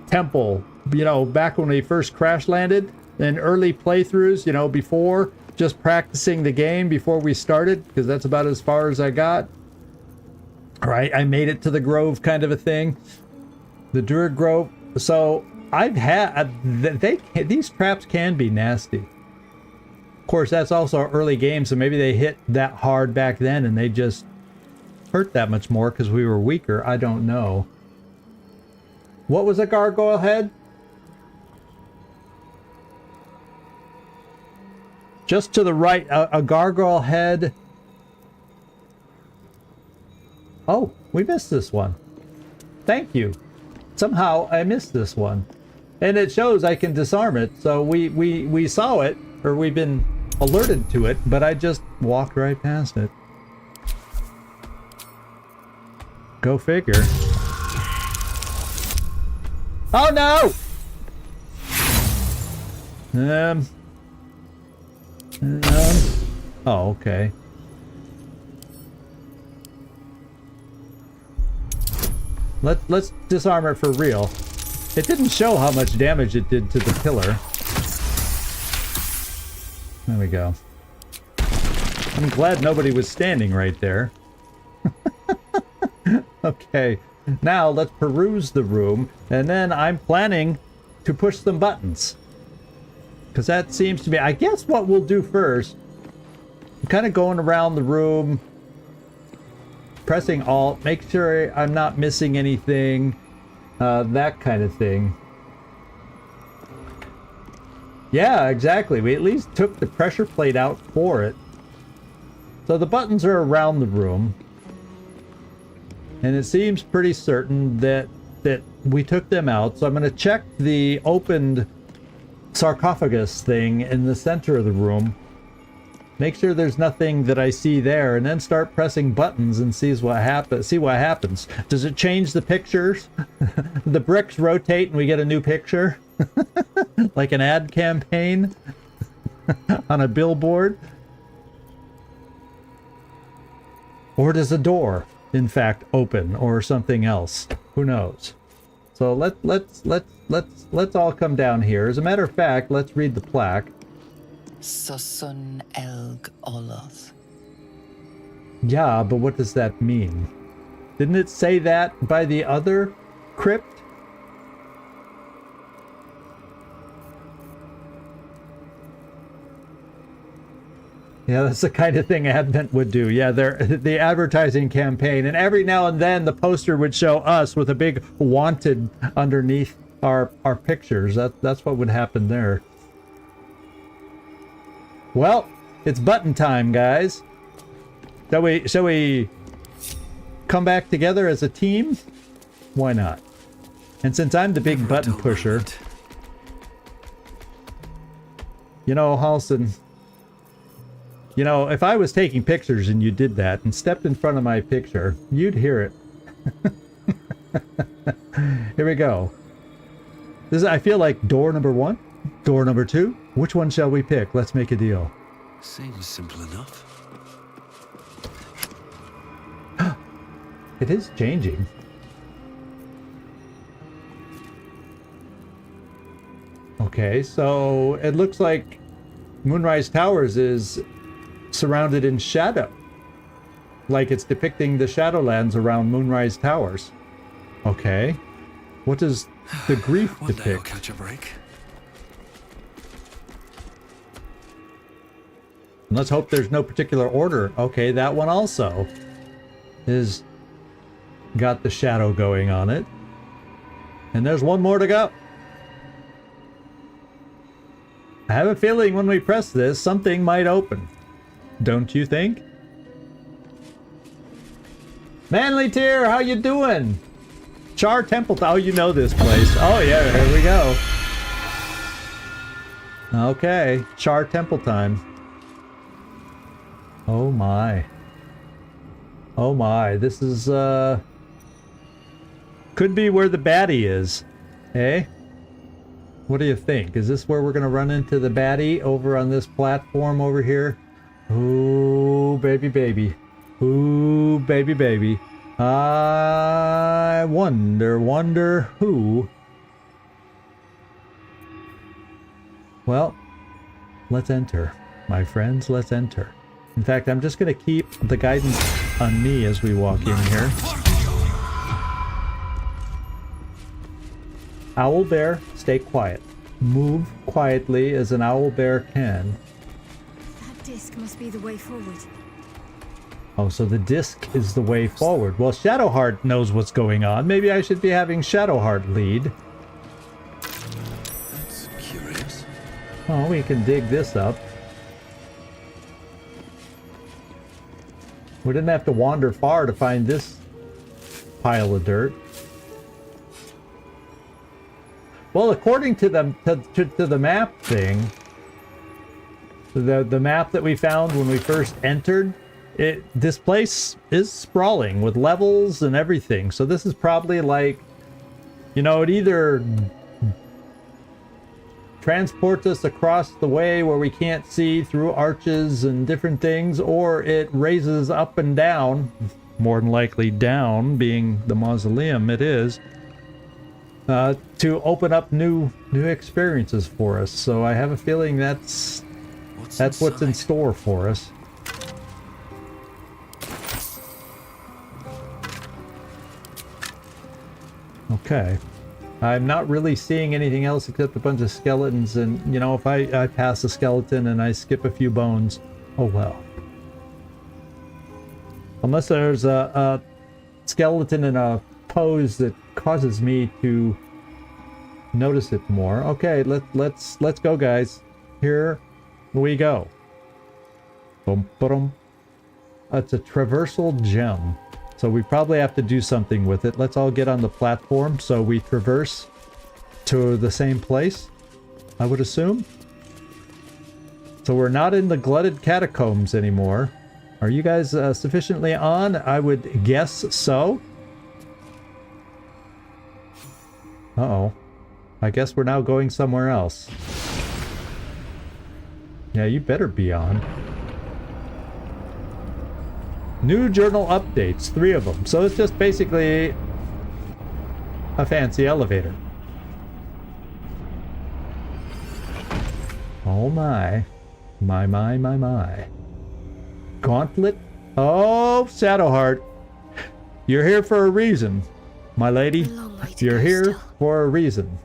temple, you know, back when we first crash landed in early playthroughs, you know, before just practicing the game before we started, because that's about as far as I got. Right, I made it to the grove, kind of a thing, the Druid Grove. So I've had these traps can be nasty. Of course, that's also an early game, so maybe they hit that hard back then, and they just hurt that much more because we were weaker. I don't know. What was a gargoyle head? Just to the right, a gargoyle head. Oh, we missed this one. Thank you. Somehow I missed this one. And it shows I can disarm it, so we saw it, or we've been alerted to it, but I just walked right past it. Go figure. Oh no! Oh, okay. Let's disarm it for real. It didn't show how much damage it did to the pillar. There we go. I'm glad nobody was standing right there. Okay, now let's peruse the room, and then I'm planning to push some buttons. Because that seems to be, I guess what we'll do first, I'm kind of going around the room, pressing Alt, make sure I'm not missing anything, that kind of thing. Yeah, exactly. We at least took the pressure plate out for it. So the buttons are around the room. And it seems pretty certain that we took them out. So I'm going to check the opened sarcophagus thing in the center of the room. Make sure there's nothing that I see there, and then start pressing buttons and see what happens. Does it change the pictures? The bricks rotate and we get a new picture? Like an ad campaign on a billboard? Or does a door, in fact, open, or something else? Who knows? So let's all come down here. As a matter of fact, let's read the plaque. Susun Elg Oloth. Yeah, but what does that mean? Didn't it say that by the other crypt? Yeah, that's the kind of thing Advent would do. Yeah, the advertising campaign, and every now and then the poster would show us with a big wanted underneath our pictures. That's what would happen there. Well, it's button time, guys. Shall we come back together as a team? Why not? And since I'm the big button pusher, you know, Halson, you know, if I was taking pictures and you did that and stepped in front of my picture, you'd hear it. Here we go. I feel like door number 1, door number 2. Which one shall we pick? Let's make a deal. Seems simple enough. It is changing. Okay, so it looks like Moonrise Towers is surrounded in shadow. Like it's depicting the Shadowlands around Moonrise Towers. Okay. What does the grief One day I'll depict? catch a break. Let's hope there's no particular order. Okay, that one also is got the shadow going on it. And there's one more to go. I have a feeling when we press this, something might open. Don't you think? Manly Tier, how you doing? Char Temple. Oh, you know this place. Oh yeah, here we go. Okay, Char Temple time. Oh my. Oh my, this is could be where the baddie is. Eh? What do you think? Is this where we're gonna run into the baddie over on this platform over here? Ooh, baby, baby. Ooh, baby, baby. I wonder who. Well, let's enter. My friends, let's enter. In fact, I'm just going to keep the guidance on me as we walk in here. Owl bear, stay quiet. Move quietly as an owl bear can. That disc must be the way forward. Oh, so the disc is the way forward. Well, Shadowheart knows what's going on. Maybe I should be having Shadowheart lead. That's curious. Oh, we can dig this up. We didn't have to wander far to find this pile of dirt. Well, according to the map thing, the map that we found when we first entered, this place is sprawling with levels and everything. So this is probably like, you know, it either transports us across the way where we can't see through arches and different things, or it raises up and down, more than likely down, being the mausoleum it is, to open up new experiences for us. So I have a feeling that's what's in store for us. Okay. I'm not really seeing anything else except a bunch of skeletons, and, you know, if I pass a skeleton and I skip a few bones, oh well. Unless there's a skeleton in a pose that causes me to notice it more. Okay, let's go, guys. Here we go. Boom, boom. That's a traversal gem. So we probably have to do something with it. Let's all get on the platform so we traverse to the same place, I would assume. So we're not in the glutted catacombs anymore. Are you guys sufficiently on? I would guess so. Uh-oh. I guess we're now going somewhere else. Yeah, you better be on. New journal updates, 3 of them. So it's just basically a fancy elevator. Oh my. My. Gauntlet? Oh, Shadowheart. You're here for a reason, my lady. You're here for a reason.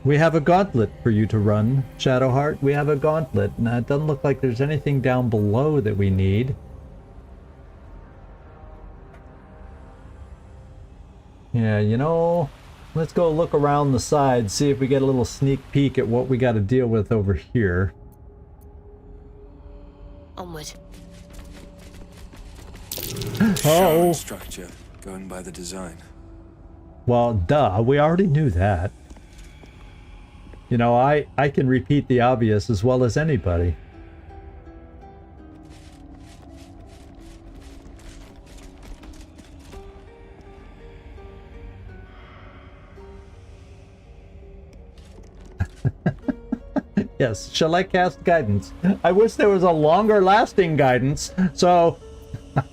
We have a gauntlet for you to run, Shadowheart. We have a gauntlet. Now, it doesn't look like there's anything down below that we need. Yeah, you know, let's go look around the side, see if we get a little sneak peek at what we got to deal with over here. Onward. Oh. Structure, going by the design. Well, duh, we already knew that. You know, I can repeat the obvious as well as anybody. Yes, shall I cast guidance? I wish there was a longer lasting guidance, so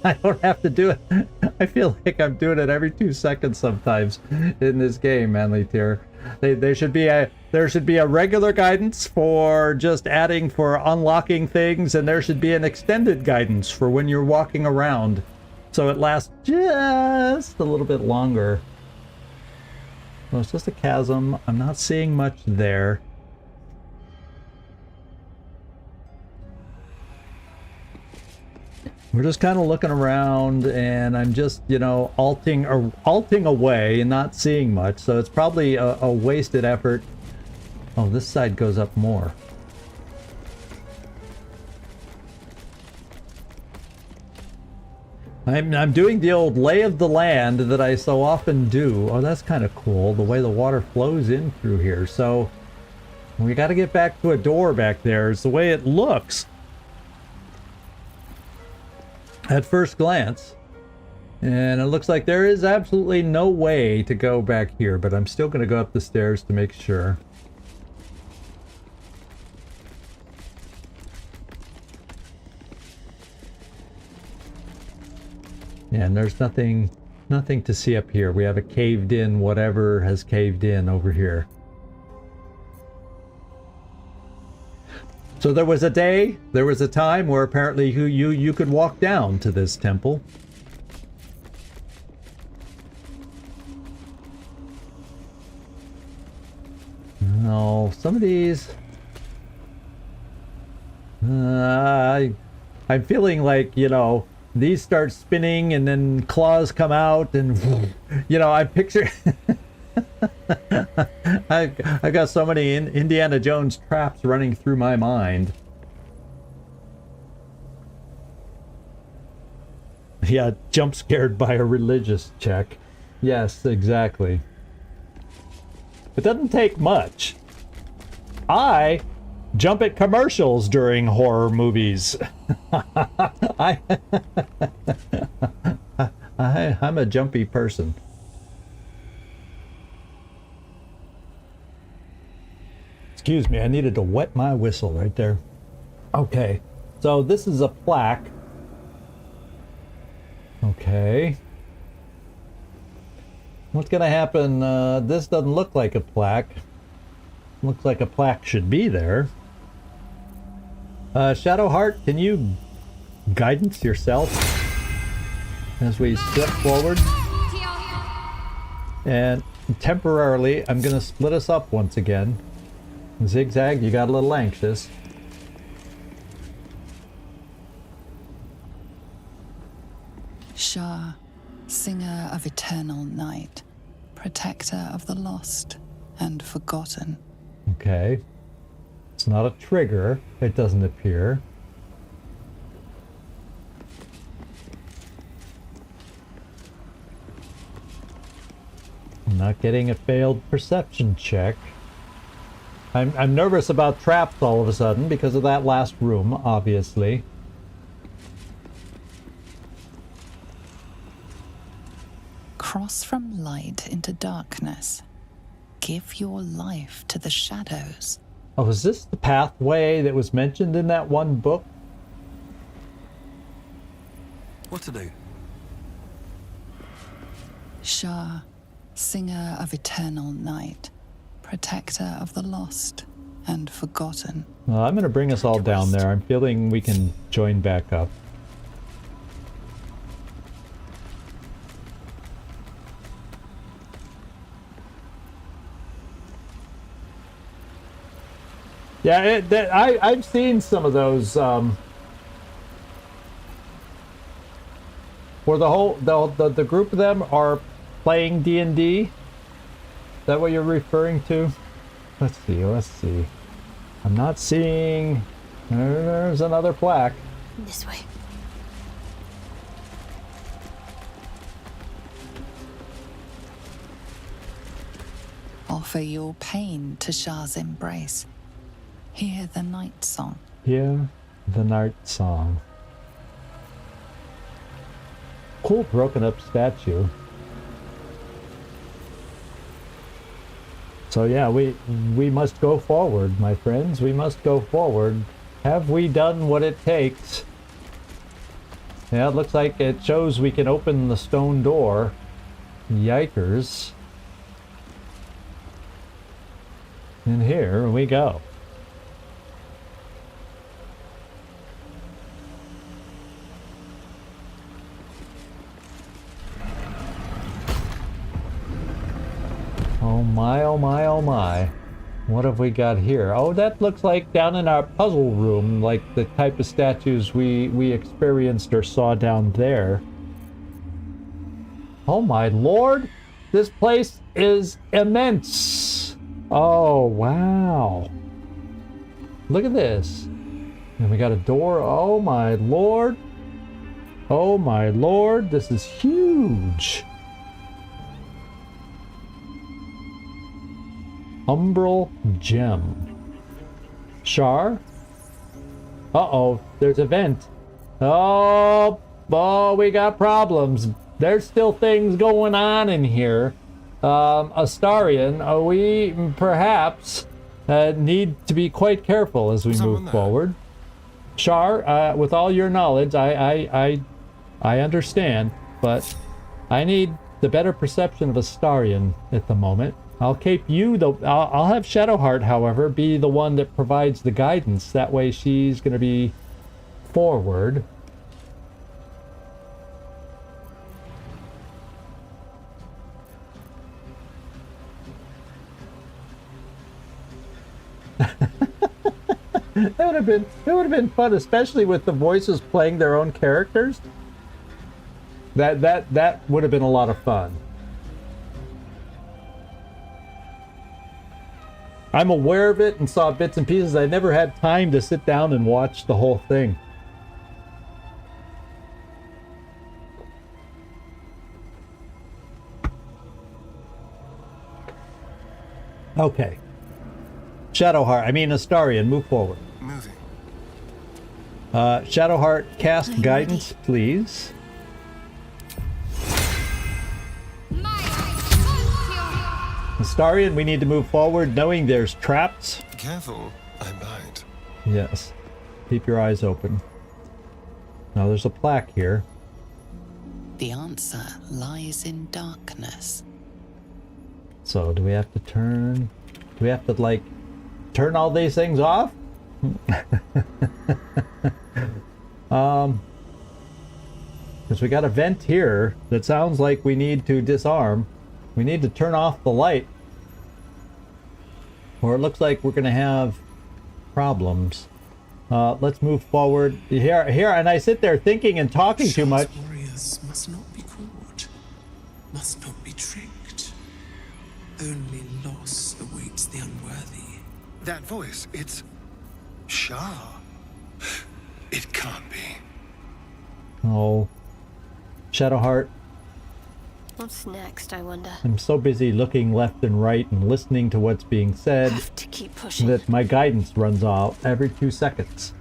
I don't have to do it. I feel like I'm doing it every 2 seconds sometimes in this game, Manly Tier. There should be a regular guidance for just adding for unlocking things, and there should be an extended guidance for when you're walking around, so it lasts just a little bit longer. Well, it's just a chasm. I'm not seeing much there. We're just kind of looking around, and I'm just, you know, alting away and not seeing much, so it's probably a wasted effort. Oh, this side goes up more. I'm doing the old lay of the land that I so often do. Oh, that's kind of cool, the way the water flows in through here. So we got to get back to a door back there. It's the way it looks at first glance. And it looks like there is absolutely no way to go back here, but I'm still going to go up the stairs to make sure. Yeah, and there's nothing to see up here. We have a caved in, whatever has caved in over here. So there was a time where apparently you could walk down to this temple. No, some of these I'm feeling like, you know, these start spinning and then claws come out and, you know, I picture I've got so many Indiana Jones traps running through my mind. Yeah, jump scared by a religious check. Yes, exactly. It doesn't take much. I jump at commercials during horror movies. I'm a jumpy person. Excuse me, I needed to wet my whistle right there. Okay, so this is a plaque. Okay. What's gonna happen? This doesn't look like a plaque. Looks like a plaque should be there. Shadowheart, can you guidance yourself as we step forward? And temporarily, I'm going to split us up once again. Zigzag, you got a little anxious. Shah, singer of eternal night, protector of the lost and forgotten. Okay. It's not a trigger. It doesn't appear. I'm not getting a failed perception check. I'm nervous about traps all of a sudden because of that last room, obviously. Cross from light into darkness. Give your life to the shadows. Oh, is this the pathway that was mentioned in that one book? What to do? Shah, singer of eternal night, protector of the lost and forgotten. Well, I'm going to bring us all down there. I'm feeling we can join back up. Yeah, I've seen some of those where the group of them are playing D&D. Is that what you're referring to? Let's see. I'm not seeing. There's another plaque. This way. Offer your pain to Shah's embrace. Hear the night song. Hear the night song. Cool broken up statue. So yeah, we must go forward, my friends. We must go forward. Have we done what it takes? Yeah, it looks like it shows we can open the stone door. Yikers. And here we go. Oh my, oh my, oh my. What have we got here? Oh, that looks like down in our puzzle room, like the type of statues we experienced or saw down there. Oh my lord! This place is immense! Oh, wow. Look at this. And we got a door. Oh my lord. Oh my lord, this is huge. Umbral gem. Shar? Uh-oh, there's a vent. Oh, we got problems. There's still things going on in here. Astarion, we perhaps need to be quite careful as we move forward. Shar, with all your knowledge, I understand, but I need the better perception of Astarion at the moment. I'll cape you, though. I'll have Shadowheart, however, be the one that provides the guidance. That way she's going to be forward. It would have been fun, especially with the voices playing their own characters. That would have been a lot of fun. I'm aware of it and saw bits and pieces. I never had time to sit down and watch the whole thing. Okay. Astarion, move forward. Moving. Shadowheart, cast guidance, please. Astarion, we need to move forward knowing there's traps. Careful, I might. Yes. Keep your eyes open. Now there's a plaque here. The answer lies in darkness. So do we have to turn? Do we have to, like, turn all these things off? Because we got a vent here that sounds like we need to disarm. We need to turn off the light, or it looks like we're going to have problems. Let's move forward here, and I sit there thinking and talking too much. Warriors must not be caught, must not be tricked. Only loss awaits the unworthy. That voice, it's Shah. It can't be. Oh, Shadowheart. What's next, I wonder? I'm so busy looking left and right and listening to what's being said Have to keep pushing. that my guidance runs out every 2 seconds.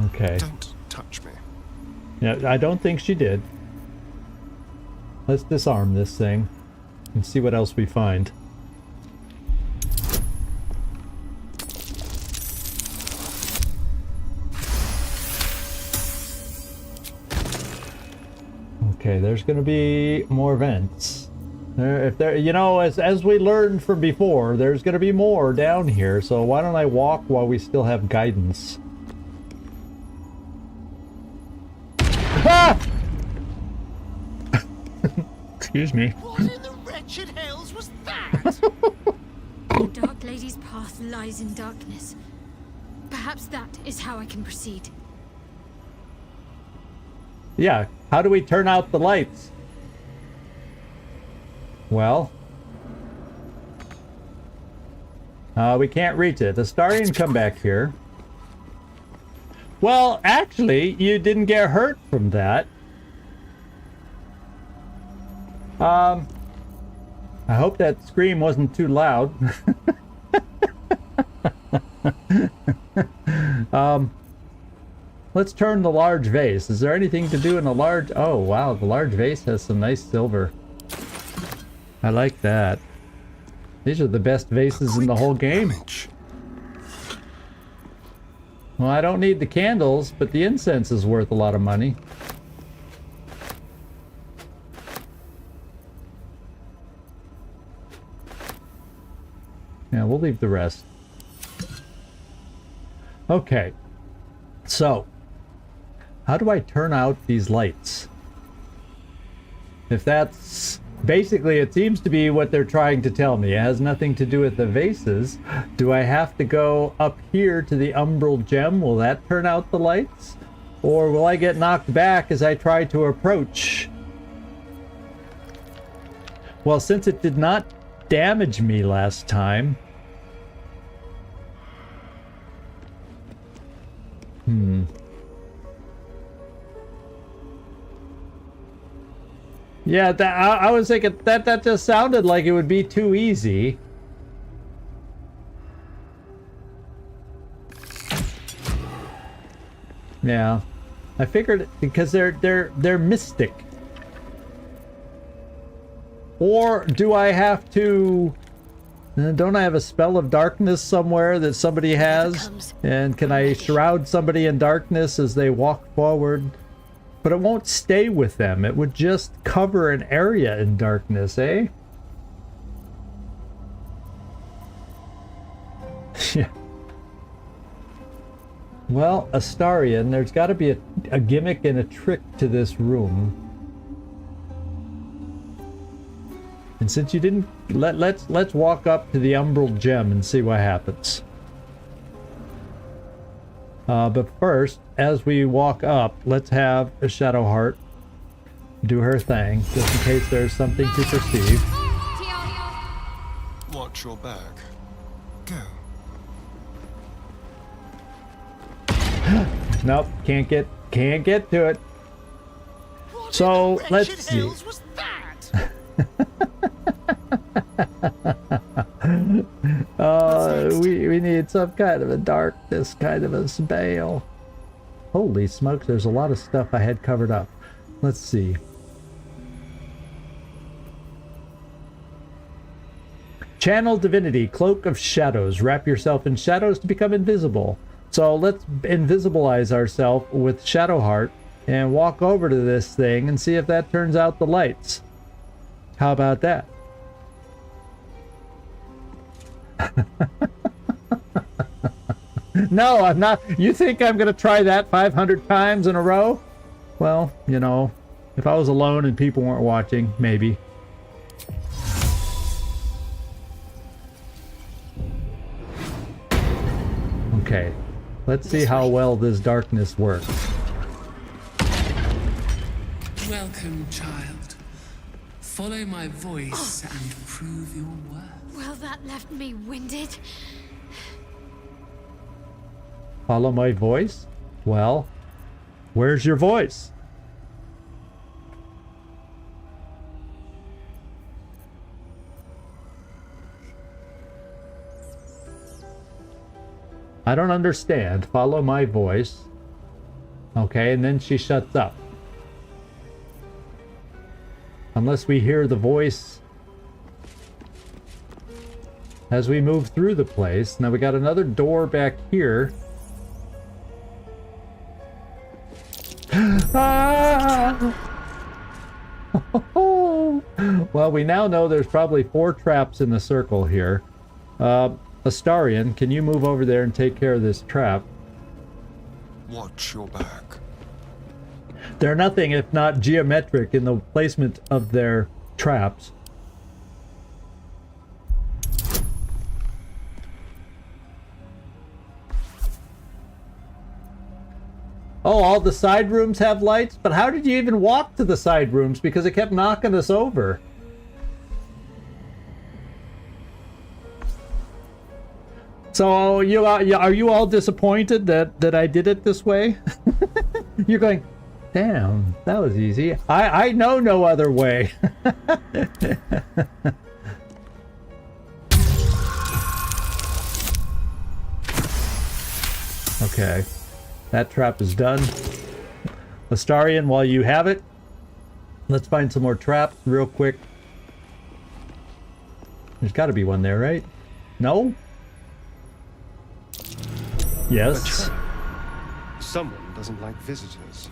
Okay. Don't touch me. Yeah, I don't think she did. Let's disarm this thing and see what else we find. Okay, there's going to be more vents. If there, you know, as we learned from before, there's going to be more down here. So why don't I walk while we still have guidance? Ah! Excuse me. What in the wretched hells was that? The Dark Lady's path lies in darkness. Perhaps that is how I can proceed. Yeah, how do we turn out the lights? Well, we can't reach it. Astarion, come back here. Well, actually, you didn't get hurt from that. I hope that scream wasn't too loud. Let's turn the large vase. Is there anything to do in the large? Oh, wow, the large vase has some nice silver. I like that. These are the best vases in the whole game. Well, I don't need the candles, but the incense is worth a lot of money. Yeah, we'll leave the rest. Okay. So, how do I turn out these lights? If that's... Basically, it seems to be what they're trying to tell me. It has nothing to do with the vases. Do I have to go up here to the umbral gem? Will that turn out the lights? Or will I get knocked back as I try to approach? Well, since it did not damage me last time... Yeah, I was thinking that just sounded like it would be too easy. Yeah, I figured because they're mystic. Or do I have to? Don't I have a spell of darkness somewhere that somebody has? And can I shroud somebody in darkness as they walk forward? But it won't stay with them. It would just cover an area in darkness, eh? Yeah. Well, Astarion, there's got to be a gimmick and a trick to this room. And since you didn't, let's walk up to the umbral gem and see what happens. But first, as we walk up, let's have a Shadowheart do her thing, just in case there's something to perceive. Watch your back. Go. Nope, can't get to it. What So, in the let's wretched see. hills was that? We need some kind of a darkness, kind of a spell. Holy smokes, there's a lot of stuff I had covered up. Let's see. Channel Divinity, Cloak of Shadows. Wrap yourself in shadows to become invisible. So let's invisibilize ourselves with Shadowheart and walk over to this thing and see if that turns out the lights. How about that? No, I'm not. You think I'm going to try that 500 times in a row? Well, you know, if I was alone and people weren't watching, maybe. Okay, let's see how well this darkness works. Welcome, child. Follow my voice and prove your worth. Well, that left me winded. Follow my voice? Well, where's your voice? I don't understand. Follow my voice. Okay, and then she shuts up. Unless we hear the voice as we move through the place. Now we got another door back here. Ah! Well, we now know there's probably 4 traps in the circle here. Astarion, can you move over there and take care of this trap? Watch your back. They're nothing if not geometric in the placement of their traps. Oh, all the side rooms have lights? But how did you even walk to the side rooms? Because it kept knocking us over. So are you all disappointed that I did it this way? You're going, damn, that was easy. I know no other way. Okay, that trap is done. Astarion, while you have it, let's find some more traps real quick. There's got to be one there, right? No? Yes. Someone doesn't like visitors.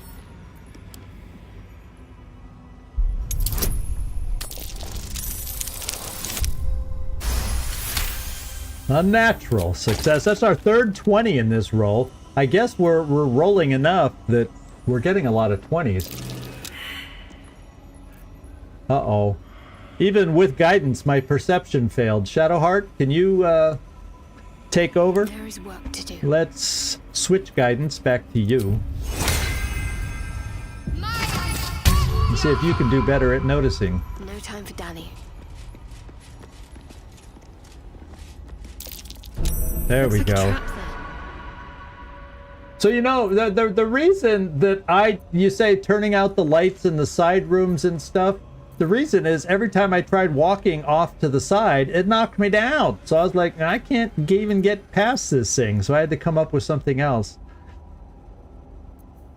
Unnatural success. That's our third 20 in this roll. I guess we're rolling enough that we're getting a lot of 20s. Uh-oh. Even with guidance, my perception failed. Shadowheart, can you take over? There is work to do. Let's switch guidance back to you. And see if you can do better at noticing. No time for Danny. There we Looks like a go. trap there. So you know, the reason that you say turning out the lights in the side rooms and stuff, the reason is every time I tried walking off to the side, it knocked me down. So I was like, I can't even get past this thing. So I had to come up with something else.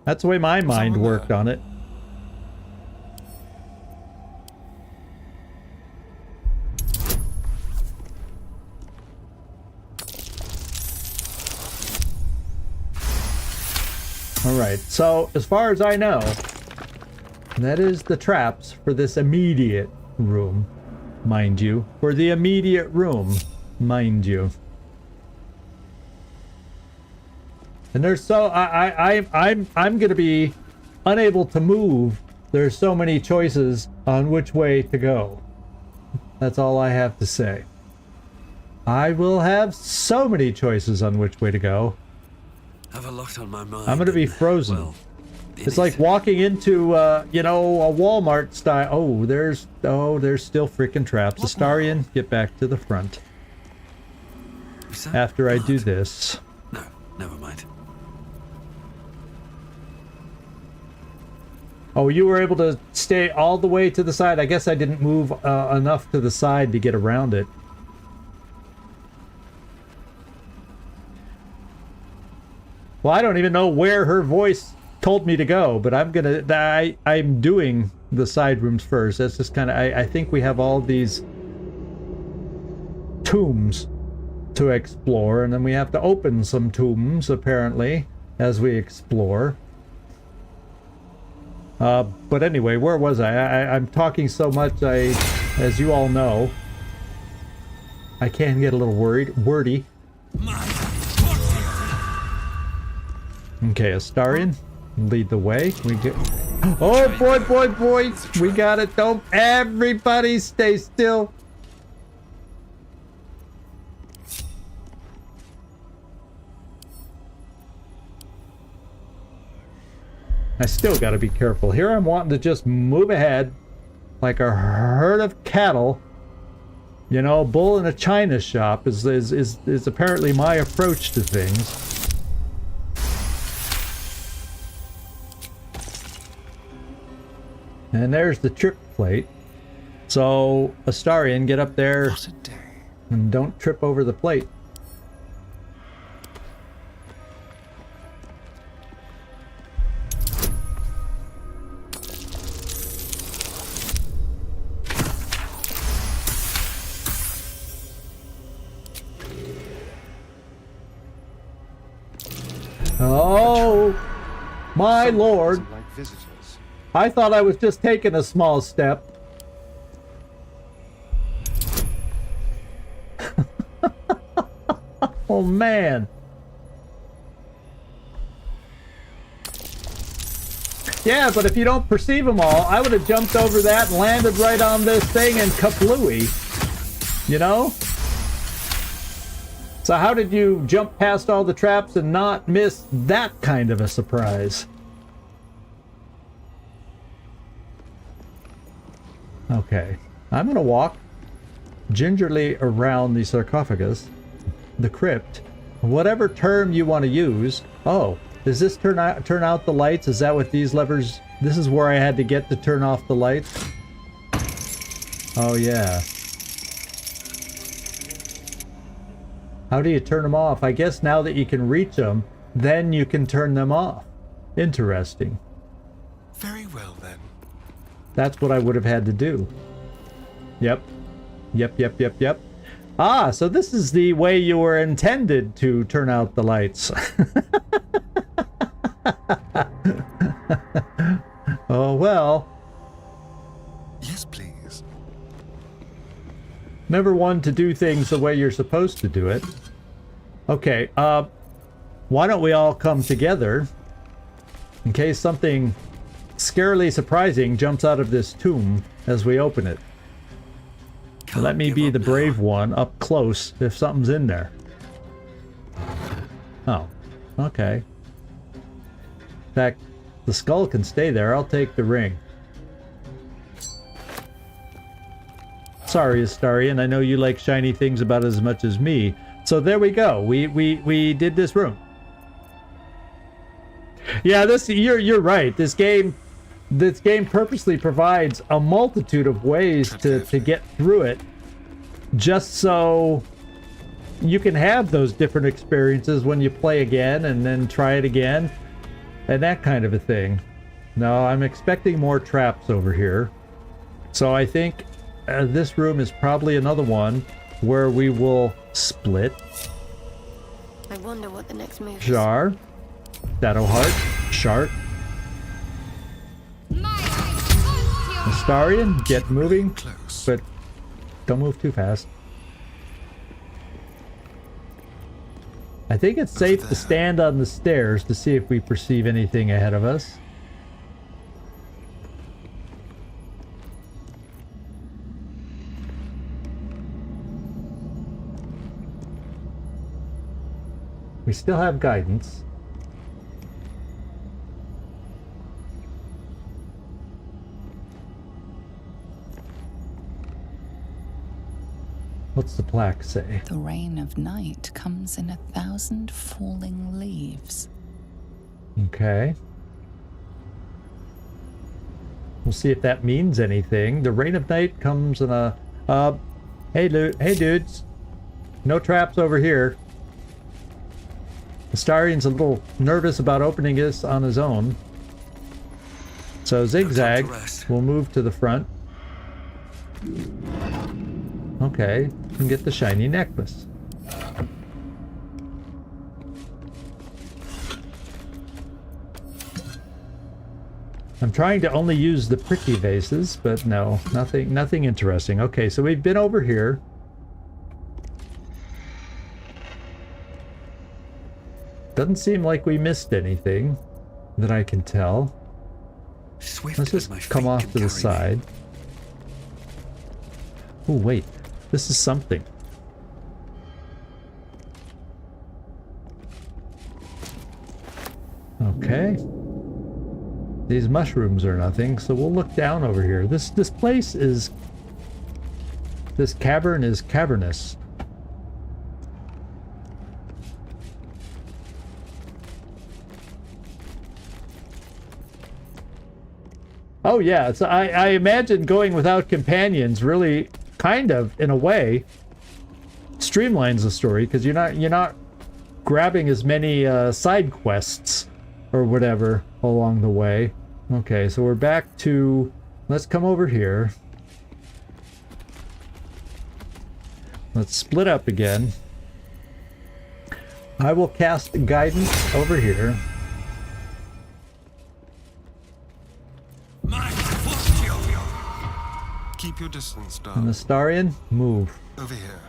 That's the way my mind worked on it. Alright, so as far as I know, that is the traps for this immediate room, mind you. For the immediate room, mind you. And there's so I'm gonna be unable to move. There's so many choices on which way to go. That's all I have to say. I will have so many choices on which way to go. Have a lot on my mind. I'm gonna be frozen. Well, it's like walking into, you know, a Walmart style. Oh, there's still freaking traps. Astarion, get back to the front. After I do this. No, never mind. Oh, you were able to stay all the way to the side. I guess I didn't move enough to the side to get around it. Well, I don't even know where her voice told me to go, but I'm doing the side rooms first. That's just kind of, I think we have all these tombs to explore, and then we have to open some tombs, apparently, as we explore. But anyway, where was I? I'm talking so much, as you all know, I can get a little wordy. Okay, Astarion, lead the way. We get. Oh boy! We got it. Don't everybody stay still. I still got to be careful. Here I'm wanting to just move ahead like a herd of cattle. You know, bull in a china shop is apparently my approach to things. And there's the trip plate. So, Astarion, get up there and don't trip over the plate. Oh, my lord. I thought I was just taking a small step. Oh, man. Yeah, but if you don't perceive them all, I would have jumped over that and landed right on this thing and kaplooey. You know? So how did you jump past all the traps and not miss that kind of a surprise? Okay, I'm gonna walk gingerly around the sarcophagus, the crypt, whatever term you want to use. Oh, does this turn out the lights? Is that what these levers? This is where I had to get to turn off the lights? Oh yeah. How do you turn them off? I guess now that you can reach them, then you can turn them off. Interesting. Very well then. That's what I would have had to do. Yep. Yep. Ah, so this is the way you were intended to turn out the lights. Oh, well. Yes, please. Never one to do things the way you're supposed to do it. Okay, why don't we all come together in case something scarily surprising jumps out of this tomb as we open it. Let me be the brave one up close if something's in there. Oh, okay. In fact, the skull can stay there. I'll take the ring. Sorry, Astarion. I know you like shiny things about as much as me. So there we go. We did this room. Yeah, you're right. This game purposely provides a multitude of ways to get through it, just so you can have those different experiences when you play again and then try it again and that kind of a thing. No, I'm expecting more traps over here. So I think this room is probably another one where we will split. I wonder what the next move is. Jar, Shadowheart, Shark. Astarion, get moving, but don't move too fast. I think it's safe to stand on the stairs to see if we perceive anything ahead of us. We still have guidance. What's the plaque say? The rain of night comes in 1,000 falling leaves. Okay. We'll see if that means anything. The rain of night comes in a... hey dudes. No traps over here. Astarion's a little nervous about opening this on his own. So Zigzag will move to the front. Okay, and get the shiny necklace. I'm trying to only use the pricky vases, but no, nothing interesting. Okay, so we've been over here. Doesn't seem like we missed anything that I can tell. Let's just come off to the side. Oh, wait. This is something. Okay. These mushrooms are nothing, so we'll look down over here. This place is... This cavern is cavernous. Oh yeah, so I imagine going without companions really kind of, in a way, streamlines the story, because you're not grabbing as many side quests or whatever along the way. Okay, so we're back to... Let's come over here. Let's split up again. I will cast guidance over here. Keep your distance, And darling. Astarion, move. Over here.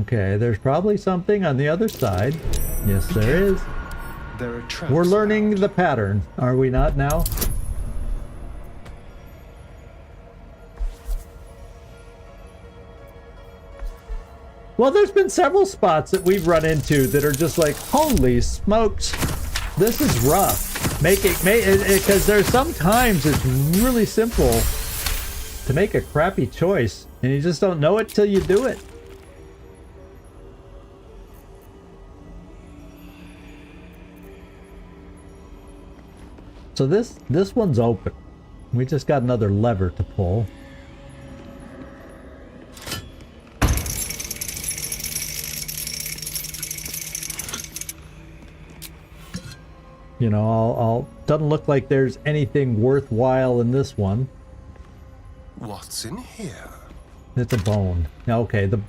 Okay, there's probably something on the other side. Yes, there is. There are traps. We're learning the pattern, are we not now? Well, there's been several spots that we've run into that are just like, holy smokes, this is rough. Because there's sometimes it's really simple to make a crappy choice, and you just don't know it till you do it. So this one's open. We just got another lever to pull. You know, doesn't look like there's anything worthwhile in this one. What's in here? It's a bone. Now, okay, the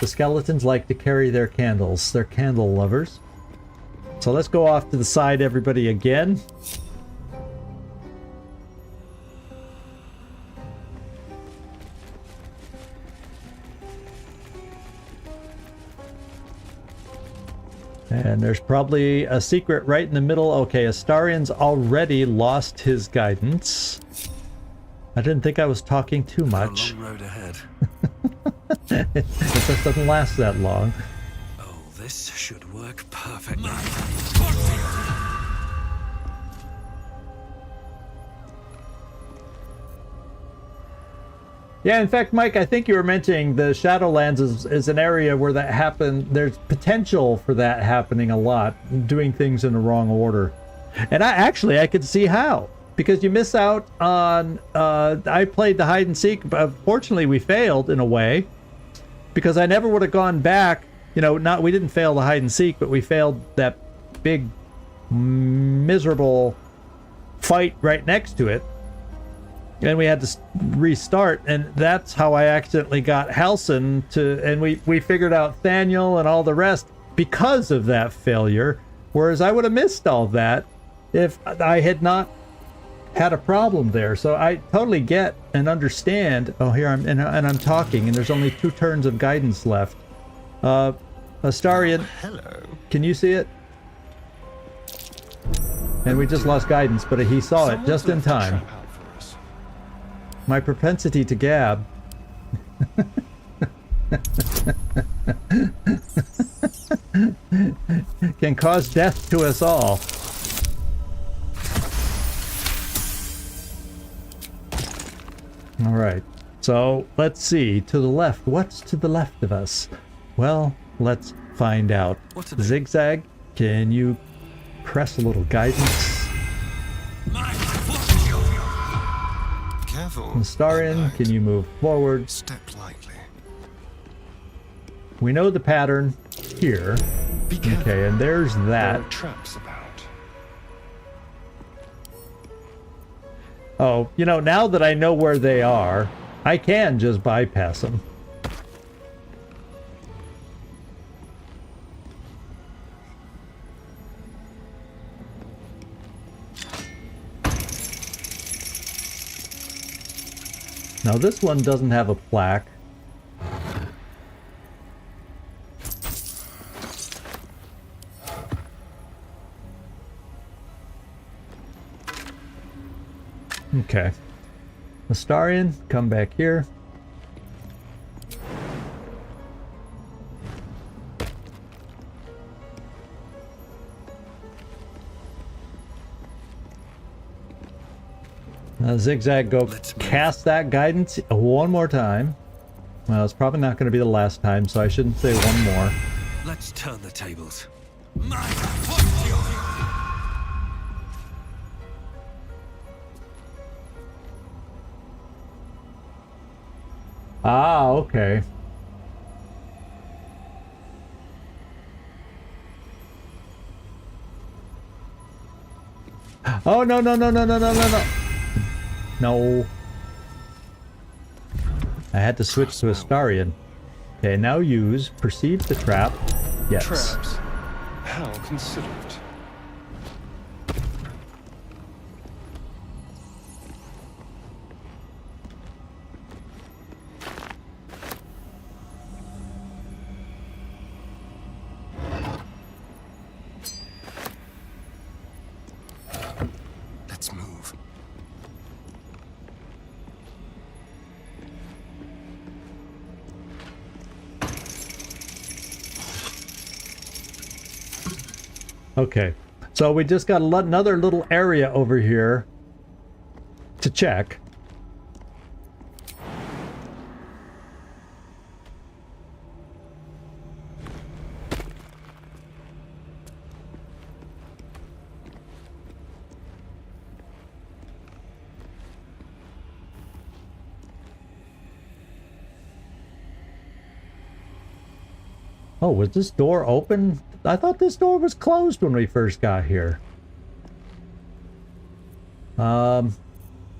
skeletons like to carry their candles. They're candle lovers. So let's go off to the side, everybody, again. And there's probably a secret right in the middle. Okay, Astarion's already lost his guidance. I didn't think I was talking too much. A long road ahead. It just doesn't last that long. Oh, this should work perfectly. Yeah, in fact, Mike, I think you were mentioning the Shadowlands is an area where that happened. There's potential for that happening a lot, doing things in the wrong order. And I could see how. Because you miss out on, I played the hide and seek, but fortunately we failed in a way. Because I never would have gone back, you know, we didn't fail the hide and seek, but we failed that big, miserable fight right next to it. And we had to restart, and that's how I accidentally got Halsin to, and we figured out Thaniel and all the rest because of that failure, whereas I would have missed all that if I had not had a problem there. So I totally get and understand. Oh, here I'm talking, and there's only 2 turns of guidance left. Astarion, Hello. can you see it? And we just lost guidance, but he saw it just in time. My propensity to gab. Can cause death to us all. All right. So let's see. To the left. What's to the left of us? Well, let's find out. Zigzag, can you press a little guidance? Careful. Astarion, can you move forward? Step lightly. We know the pattern here. Be careful. Okay, and there's There that. are traps about. Oh, you know, now that I know where they are, I can just bypass them. Now this one doesn't have a plaque. Okay. Astarion, come back here. Zigzag, go cast that guidance one more time. Well, it's probably not going to be the last time, so I shouldn't say one more. Let's turn the tables. Ah, okay. Oh, no, no, no, no, no, no, no, no. No. I had to switch to Astarion. Okay, now use perceive the trap. Yes. Traps. How considerate. Let's move. Okay, so we just got another little area over here to check. Oh, was this door open? I thought this door was closed when we first got here.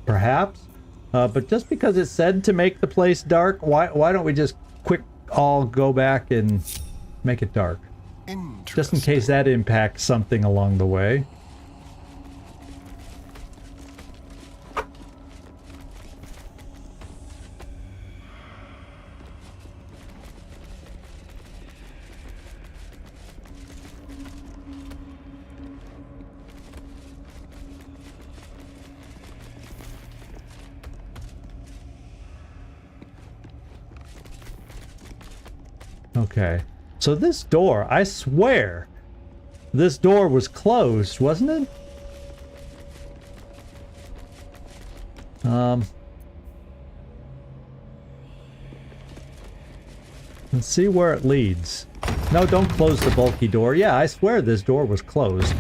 Perhaps. But just because it said to make the place dark, why don't we just quick all go back and make it dark? Just in case that impacts something along the way. Okay, so this door, I swear, this door was closed, wasn't it? Let's see where it leads. No, don't close the bulky door. Yeah, I swear this door was closed.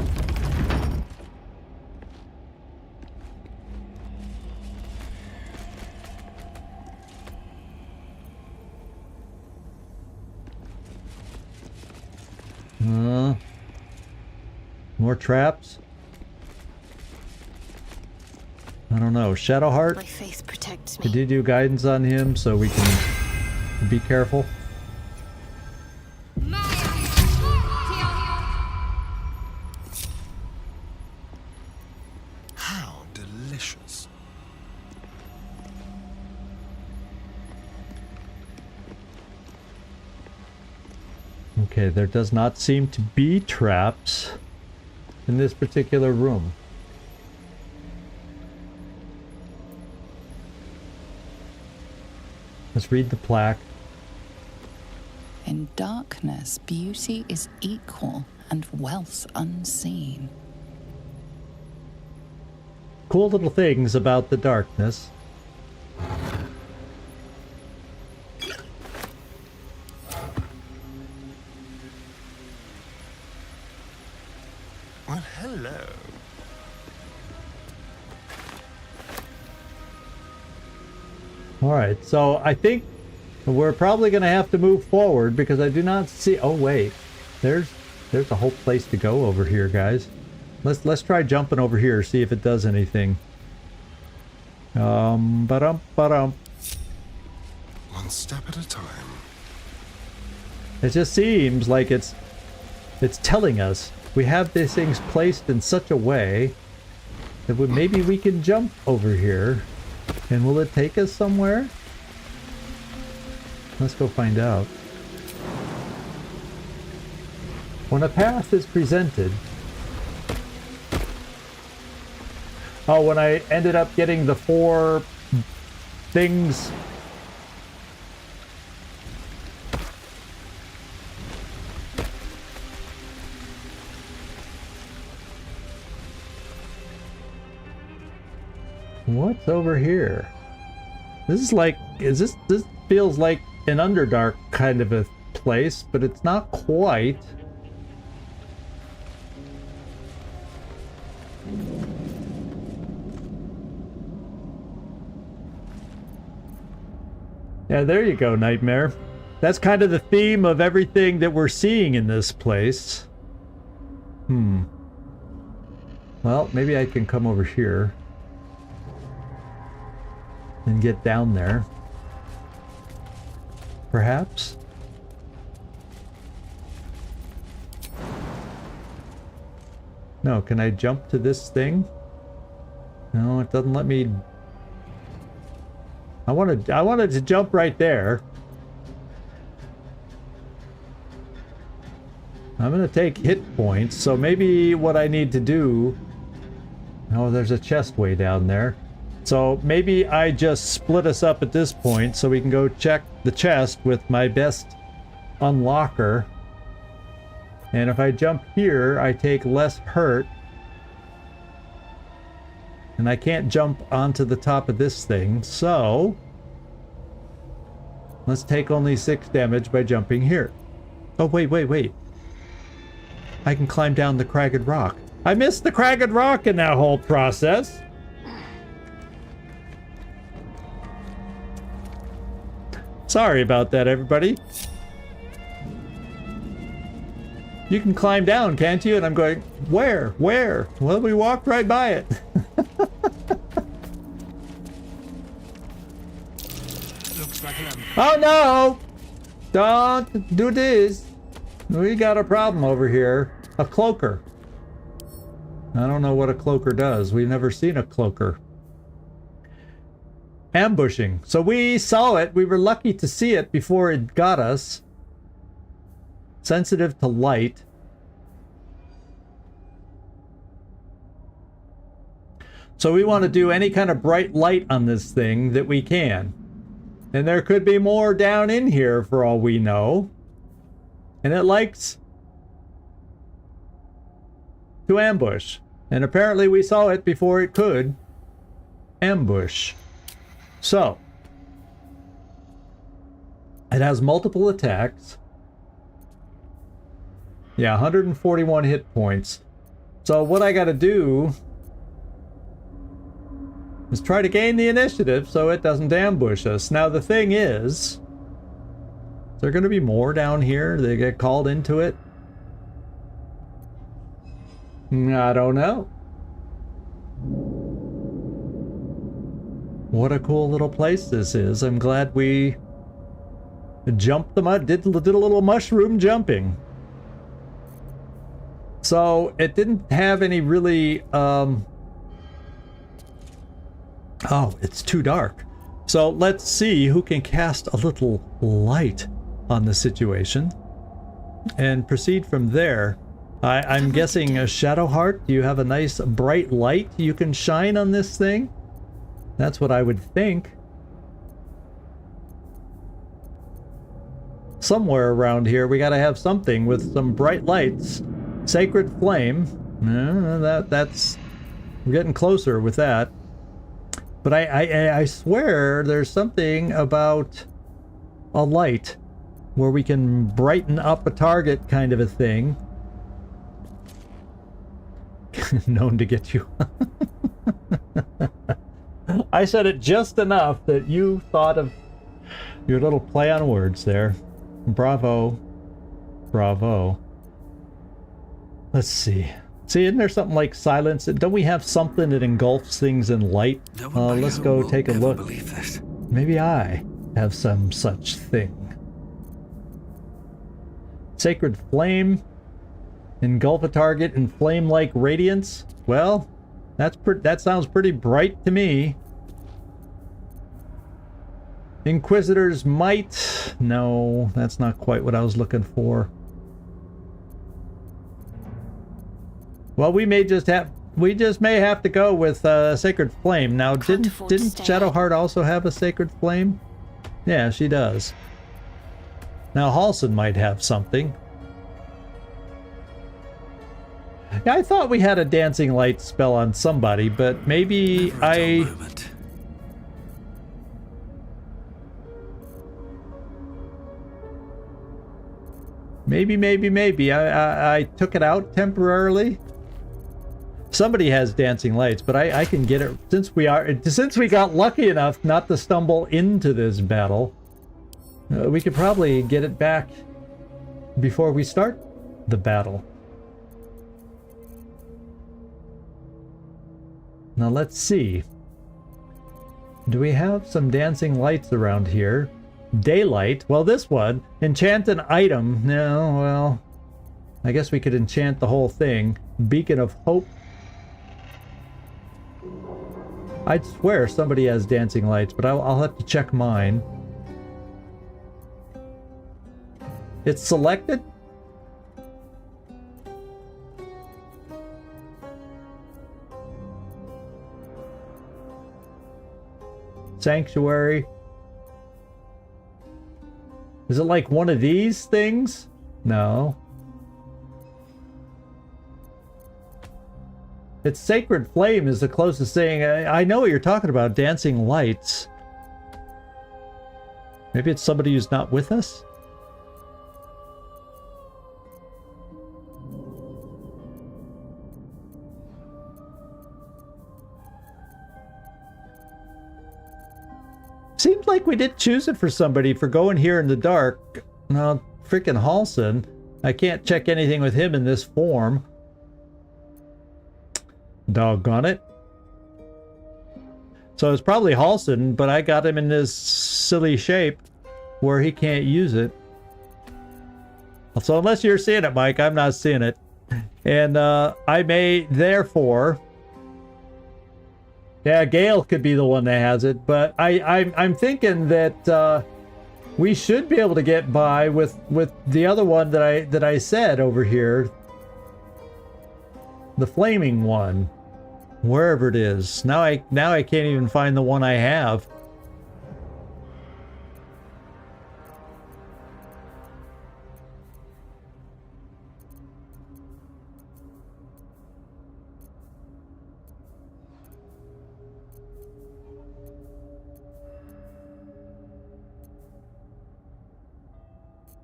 More traps? I don't know. Shadowheart? My faith protects me. Did you do guidance on him so we can be careful? How delicious. Okay, there does not seem to be traps in this particular room. Let's read the plaque. In darkness, beauty is equal and wealth unseen. Cool little things about the darkness. Well, hello. Alright, so I think we're probably going to have to move forward because I do not see... Oh, wait. There's a whole place to go over here, guys. Let's try jumping over here, see if it does anything. Ba-dum. One step at a time. It just seems like it's telling us we have these things placed in such a way that maybe we can jump over here. And will it take us somewhere? Let's go find out. When a path is presented... Oh, when I ended up getting the 4 things... What's over here? This is like, this feels like an Underdark kind of a place, but it's not quite. Yeah, there you go, Nightmare. That's kind of the theme of everything that we're seeing in this place. Well, maybe I can come over here and get down there. Perhaps? No, can I jump to this thing? No, it doesn't let me... I wanted to jump right there. I'm gonna take hit points, so maybe what I need to do... Oh, there's a chest way down there. So maybe I just split us up at this point so we can go check the chest with my best unlocker. And if I jump here, I take less hurt. And I can't jump onto the top of this thing, so... Let's take only 6 damage by jumping here. Oh, wait. I can climb down the cragged rock. I missed the cragged rock in that whole process. Sorry about that, everybody. You can climb down, can't you? And I'm going, where? Well, we walked right by it. Looks like an Oh no! Don't do this. We got a problem over here. A cloaker. I don't know what a cloaker does. We've never seen a cloaker. Ambushing. So we saw it. We were lucky to see it before it got us. Sensitive to light. So we want to do any kind of bright light on this thing that we can. And there could be more down in here for all we know. And it likes to ambush. And apparently we saw it before it could ambush. So, it has multiple attacks. Yeah, 141 hit points. So what I gotta do is try to gain the initiative so it doesn't ambush us. Now the thing is there gonna be more down here? They get called into it? I don't know. What a cool little place this is. I'm glad we jumped the mud, did a little mushroom jumping. So it didn't have any really, oh, it's too dark. So let's see who can cast a little light on the situation and proceed from there. I'm guessing a Shadowheart. Do you have a nice bright light you can shine on this thing? That's what I would think. Somewhere around here we gotta have something with some bright lights. Sacred Flame. That's... We're getting closer with that. But I swear there's something about a light where we can brighten up a target kind of a thing. Known to get you. I said it just enough that you thought of your little play on words there. Bravo. Bravo. Let's see. See, isn't there something like silence? Don't we have something that engulfs things in light? Let's go take a look. Maybe I have some such thing. Sacred Flame. Engulf a target in flame-like radiance? Well, that sounds pretty bright to me. Inquisitor's Might. No, that's not quite what I was looking for. Well, we just may have to go with Sacred Flame. Now, didn't Shadowheart also have a Sacred Flame? Yeah, she does. Now, Halsin might have something. Yeah, I thought we had a Dancing Light spell on somebody, but maybe Maybe I took it out temporarily. Somebody has Dancing Lights, but I can get it since we got lucky enough not to stumble into this battle. We could probably get it back before we start the battle. Now let's see. Do we have some Dancing Lights around here? Daylight. Well, this one. Enchant an item. No, well, I guess we could enchant the whole thing. Beacon of Hope. I'd swear somebody has Dancing Lights, but I'll have to check mine. It's selected? Sanctuary. Is it like one of these things? No. It's Sacred Flame is the closest thing. I know what you're talking about, Dancing Lights. Maybe it's somebody who's not with us? Seems like we did choose it for somebody for going here in the dark. No, freaking Halsin. I can't check anything with him in this form. Doggone it. So it's probably Halsin, but I got him in this silly shape where he can't use it. So unless you're seeing it, Mike, I'm not seeing it. And I may, therefore... Yeah, Gale could be the one that has it, but I'm thinking that we should be able to get by with the other one that I said over here. The flaming one. Wherever it is. Now I can't even find the one I have.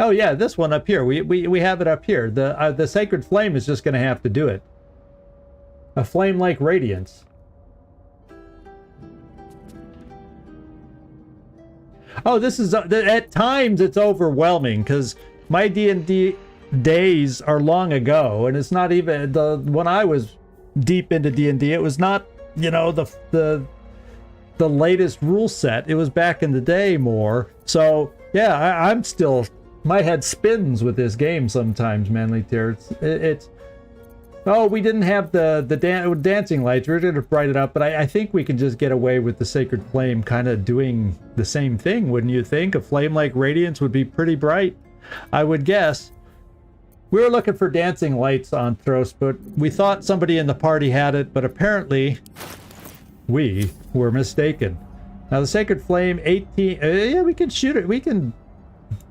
Oh yeah, this one up here. We have it up here. The Sacred Flame is just going to have to do it. A flame-like radiance. Oh, this is at times it's overwhelming because my D&D days are long ago, and it's not even when I was deep into D&D. It was not, you know, the latest rule set. It was back in the day more. So yeah, I'm still. My head spins with this game sometimes, Manly Tear. It's oh, we didn't have the dancing lights. We're going to brighten it up, but I think we can just get away with the Sacred Flame kind of doing the same thing, wouldn't you think? A flame-like radiance would be pretty bright, I would guess. We were looking for dancing lights on Thros, but we thought somebody in the party had it, but apparently we were mistaken. Now the Sacred Flame, 18... yeah, we can shoot it. We can...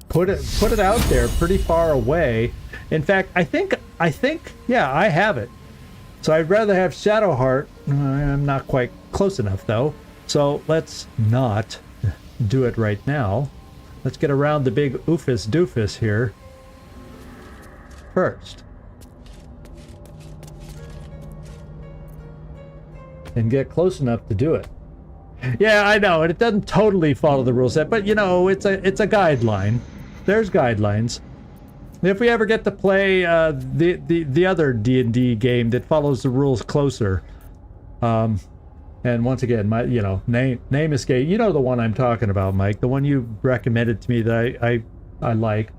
Put it out there pretty far away. In fact, I think, yeah, I have it. So I'd rather have Shadowheart. I'm not quite close enough, though. So let's not do it right now. Let's get around the big oofus doofus here first. And get close enough to do it. Yeah, I know, and it doesn't totally follow the rule set, but you know, it's a guideline. There's guidelines. If we ever get to play the other D&D game that follows the rules closer, and once again, my name escape. You know the one I'm talking about, Mike. The one you recommended to me that I like.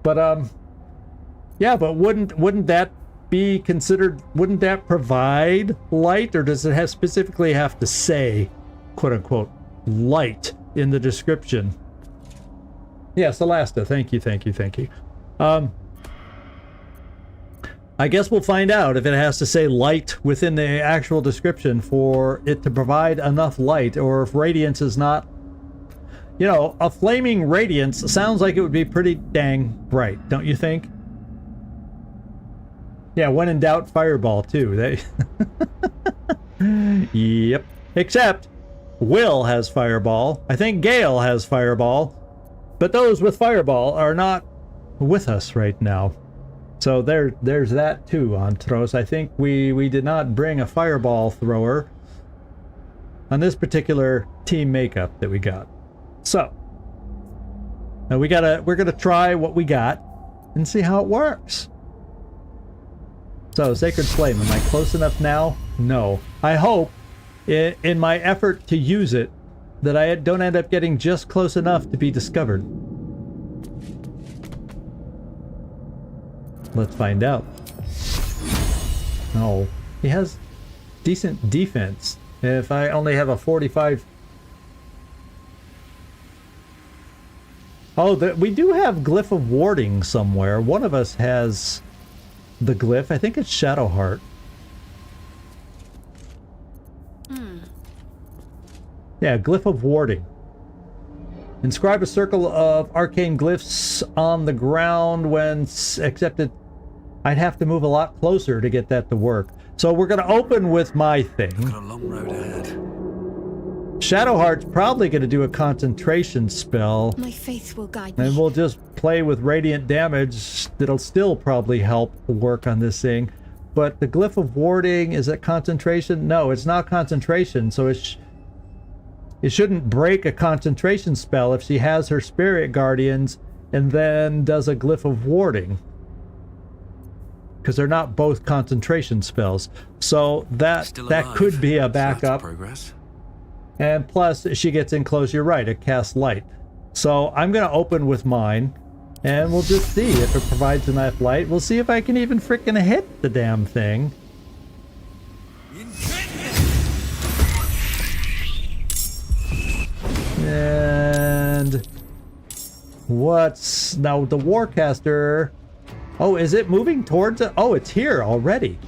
But yeah, but wouldn't that be considered? Wouldn't that provide light, or does it specifically have to say, quote unquote, light in the description? Yeah, Celasta, thank you. I guess we'll find out if it has to say light within the actual description for it to provide enough light, or if radiance is not... You know, a flaming radiance sounds like it would be pretty dang bright, don't you think? Yeah, when in doubt, fireball too. Yep. Except Will has fireball. I think Gale has fireball. But those with fireball are not with us right now. So there's that too on Thros. I think we did not bring a fireball thrower on this particular team makeup that we got. So now we're gonna try what we got and see how it works. So Sacred Flame, am I close enough now? No. I hope in my effort to use it that I don't end up getting just close enough to be discovered. Let's find out. No, he has decent defense. If I only have a 45... Oh, we do have Glyph of Warding somewhere. One of us has the glyph. I think it's Shadowheart. Yeah, Glyph of Warding. Inscribe a circle of arcane glyphs on the ground when accepted. I'd have to move a lot closer to get that to work. So we're going to open with my thing. Got a long road ahead. Shadowheart's probably going to do a concentration spell. My faith will guide me. And we'll just play with radiant damage that'll still probably help work on this thing. But the Glyph of Warding, is it concentration? No, it's not concentration, so it shouldn't break a concentration spell if she has her spirit guardians and then does a Glyph of Warding. Because they're not both concentration spells. So that could be a backup. Progress. And plus, she gets in close, you're right, it casts light. So I'm going to open with mine. And we'll just see if it provides enough light. We'll see if I can even frickin' hit the damn thing. And what's now the Warcaster? Oh, is it moving towards it? Oh, it's here already.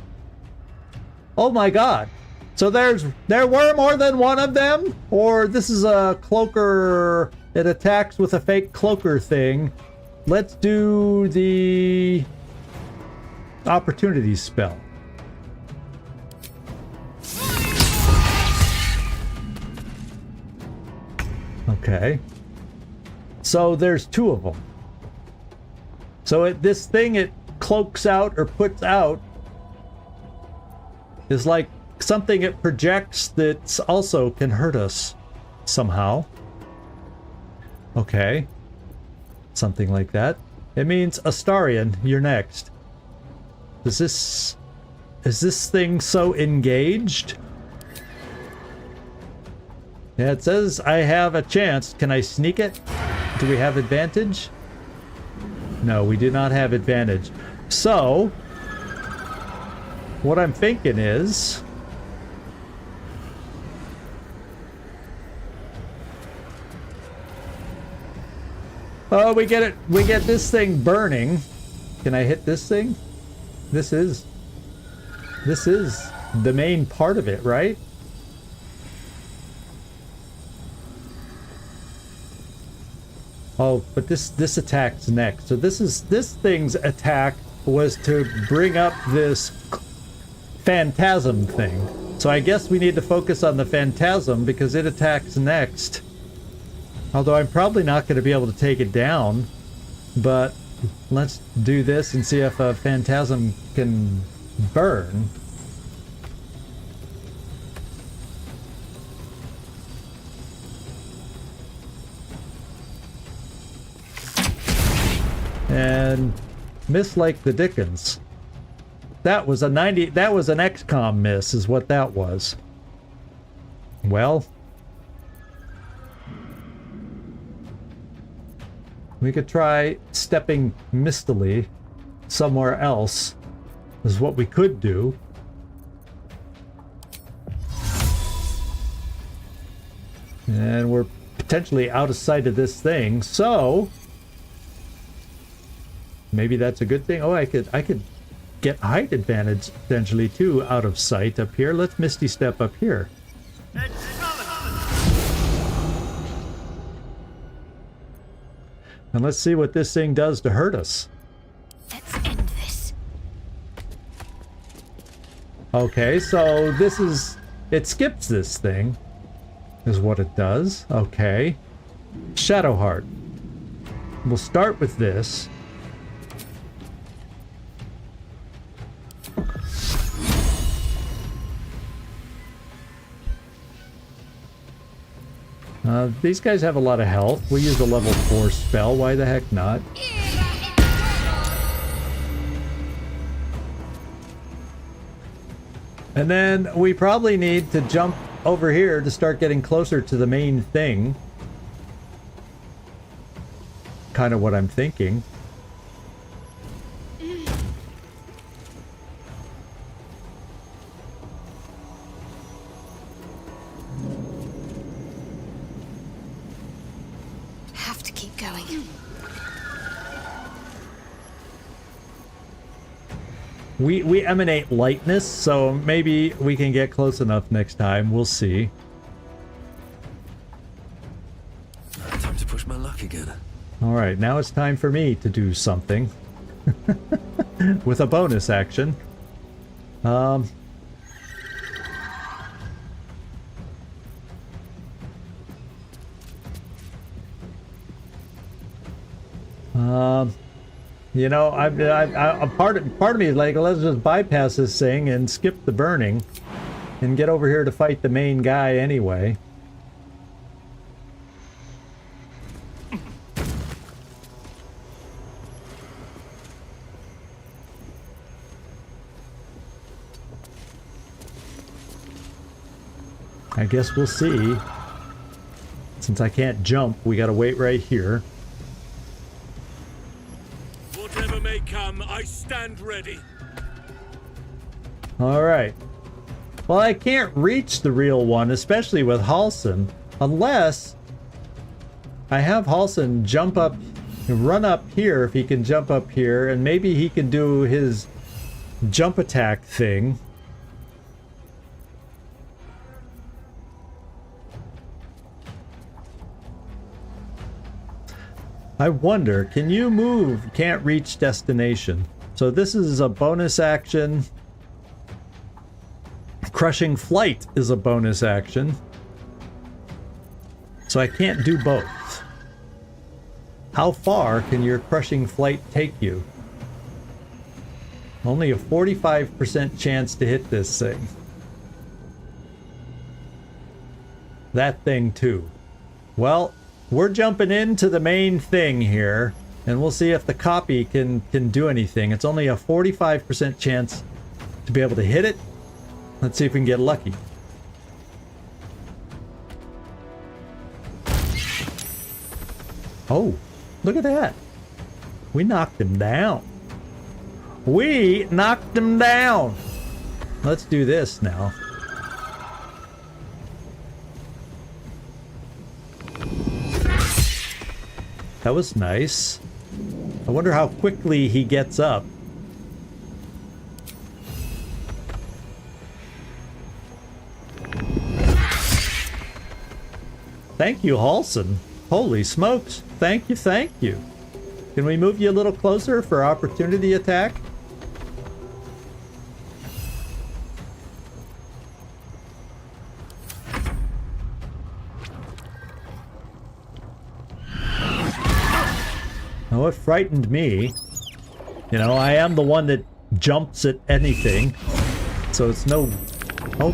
Oh my god. So there were more than one of them? Or this is a cloaker, it attacks with a fake cloaker thing. Let's do the opportunity spell. Okay. So there's two of them. So this thing it cloaks out or puts out is like something it projects that also can hurt us somehow. Okay. Something like that. It means Astarion, you're next. Is this thing so engaged? Yeah, it says I have a chance. Can I sneak it? Do we have advantage? No, we do not have advantage. So, what I'm thinking is... Oh, we get it. We get this thing burning. Can I hit this thing? This is the main part of it, right? Oh, but this attacks next. So this thing's attack was to bring up this phantasm thing. So I guess we need to focus on the phantasm because it attacks next. Although I'm probably not going to be able to take it down, but let's do this and see if a phantasm can burn. And miss like the Dickens. That was a 90, that was an XCom miss is what that was. Well, we could try stepping mistily somewhere else, is what we could do. And we're potentially out of sight of this thing, so maybe that's a good thing. Oh, I could get height advantage potentially too out of sight up here. Let's Misty Step up here. And let's see what this thing does to hurt us. Let's end this. Okay, so this is... it skips this thing, is what it does. Okay. Shadowheart. We'll start with this. These guys have a lot of health. We use a level 4 spell. Why the heck not? And then we probably need to jump over here to start getting closer to the main thing. Kind of what I'm thinking. Have to keep going. We emanate lightness, so maybe we can get close enough next time. We'll see. Time to push my luck again. Alright, now it's time for me to do something. With a bonus action. You know, part of me is like, let's just bypass this thing and skip the burning and get over here to fight the main guy anyway. I guess we'll see. Since I can't jump, we gotta wait right here. I stand ready. All right. Well, I can't reach the real one, especially with Halsin, unless I have Halsin jump up, run up here if he can jump up here, and maybe he can do his jump attack thing. I wonder, can you move? Can't reach destination. So this is a bonus action. Crushing flight is a bonus action. So I can't do both. How far can your crushing flight take you? Only a 45% chance to hit this thing. That thing too. Well, we're jumping into the main thing here, and we'll see if the copy can do anything. It's only a 45% chance to be able to hit it. Let's see if we can get lucky. Oh, look at that. We knocked him down. We knocked him down. Let's do this now. That was nice. I wonder how quickly he gets up. Thank you, Halsin. Holy smokes. Thank you, thank you. Can we move you a little closer for opportunity attack? Now, it frightened me. You know, I am the one that jumps at anything. So it's no... Oh,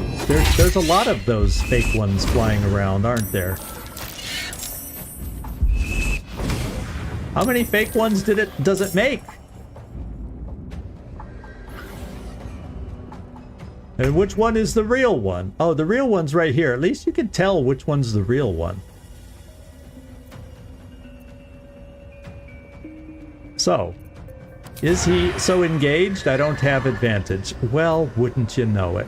there's a lot of those fake ones flying around, aren't there? How many fake ones does it make? And which one is the real one? Oh, the real one's right here. At least you can tell which one's the real one. So, is he so engaged? I don't have advantage. Well, wouldn't you know it?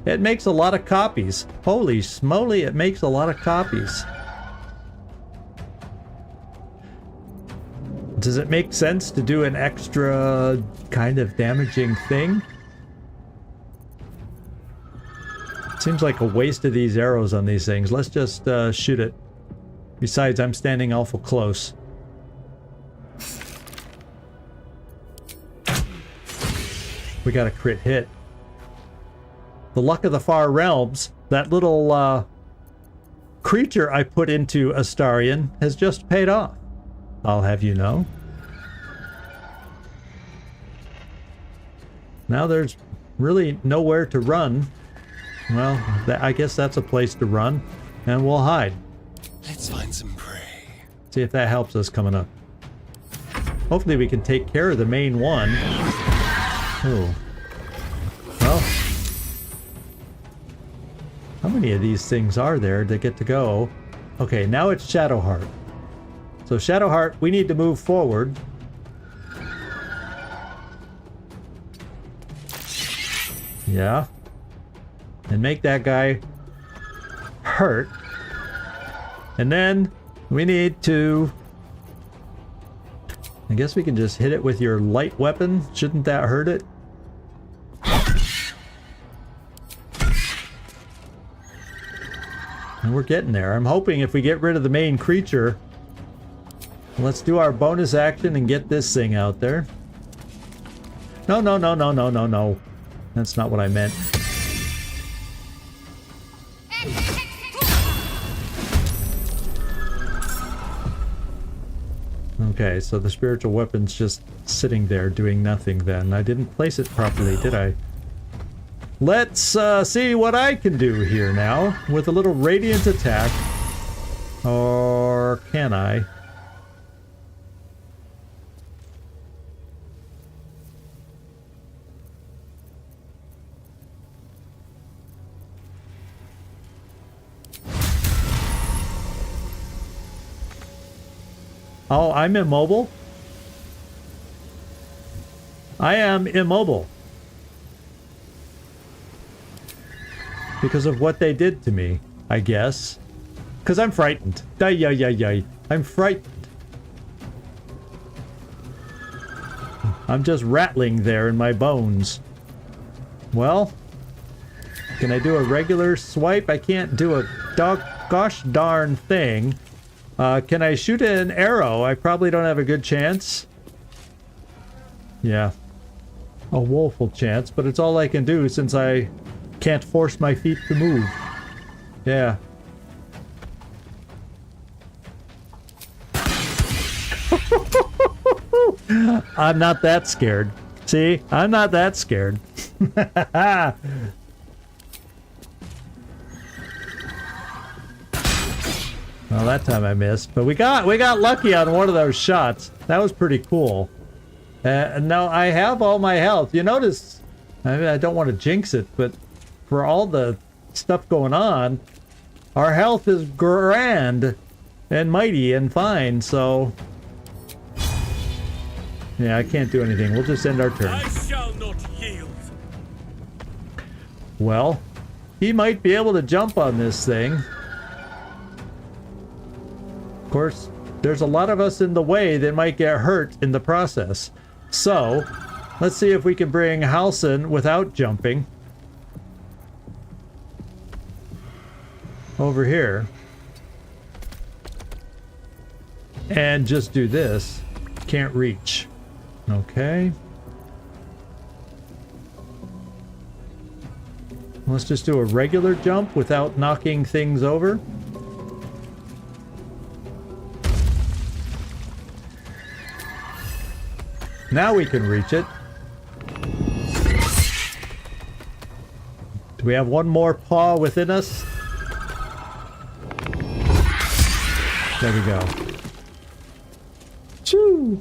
It makes a lot of copies. Holy smoly, it makes a lot of copies. Does it make sense to do an extra kind of damaging thing? Seems like a waste of these arrows on these things. Let's just shoot it. Besides, I'm standing awful close. We got a crit hit. The luck of the far realms, that little creature I put into Astarion has just paid off. I'll have you know. Now there's really nowhere to run. Well, I guess that's a place to run, and we'll hide. Let's find some prey. See if that helps us coming up. Hopefully we can take care of the main one. Oh. Well. How many of these things are there to get to go? Okay, now it's Shadowheart. So Shadowheart, we need to move forward. Yeah. And make that guy hurt. And then we need to... I guess we can just hit it with your light weapon. Shouldn't that hurt it? And we're getting there. I'm hoping if we get rid of the main creature... Let's do our bonus action and get this thing out there. No, no, no, no, no, no, no. That's not what I meant. Okay, so the spiritual weapon's just sitting there doing nothing then. I didn't place it properly, did I? Let's see what I can do here now with a little radiant attack. Or can I? Oh, I'm immobile? I am immobile. Because of what they did to me, I guess. Because I'm frightened. I'm frightened. I'm just rattling there in my bones. Well, can I do a regular swipe? I can't do a gosh darn thing. Can I shoot an arrow? I probably don't have a good chance. Yeah. A woeful chance, but it's all I can do since I can't force my feet to move. Yeah. I'm not that scared. See? I'm not that scared. Well, that time I missed, but we got lucky on one of those shots. That was pretty cool. Now I have all my health. You notice, I mean, I don't want to jinx it, but for all the stuff going on, our health is grand and mighty and fine, so yeah, I can't do anything. We'll just end our turn. I shall not yield. Well, he might be able to jump on this thing. Of course, there's a lot of us in the way that might get hurt in the process. So, let's see if we can bring Halsin without jumping over here. And just do this. Can't reach. Okay. Let's just do a regular jump without knocking things over. Now we can reach it. Do we have one more paw within us? There we go. Choo!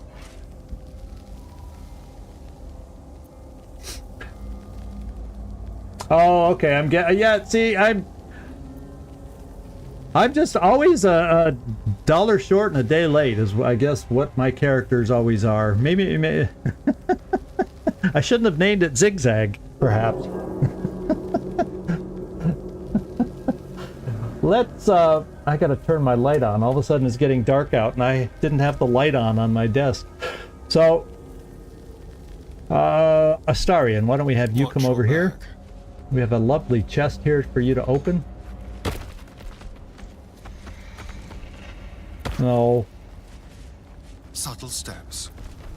Oh, okay. I'm getting. Yeah. See, I'm just always a dollar short and a day late. Is I guess what my characters always are. Maybe I shouldn't have named it Zigzag, perhaps. Let's. I gotta turn my light on. All of a sudden, it's getting dark out, and I didn't have the light on my desk. So, Astarion, why don't we have you come over here? We have a lovely chest here for you to open. No. Subtle steps.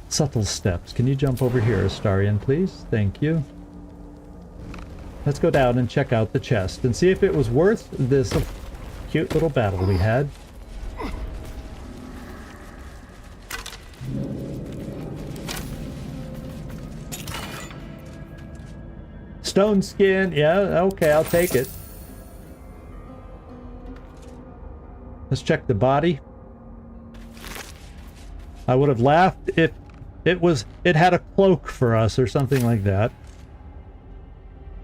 Subtle steps. Can you jump over here, Astarion, please? Thank you. Let's go down and check out the chest and see if it was worth this cute little battle we had. Stone skin, yeah, okay, I'll take it. Let's check the body. I would have laughed if it had a cloak for us or something like that.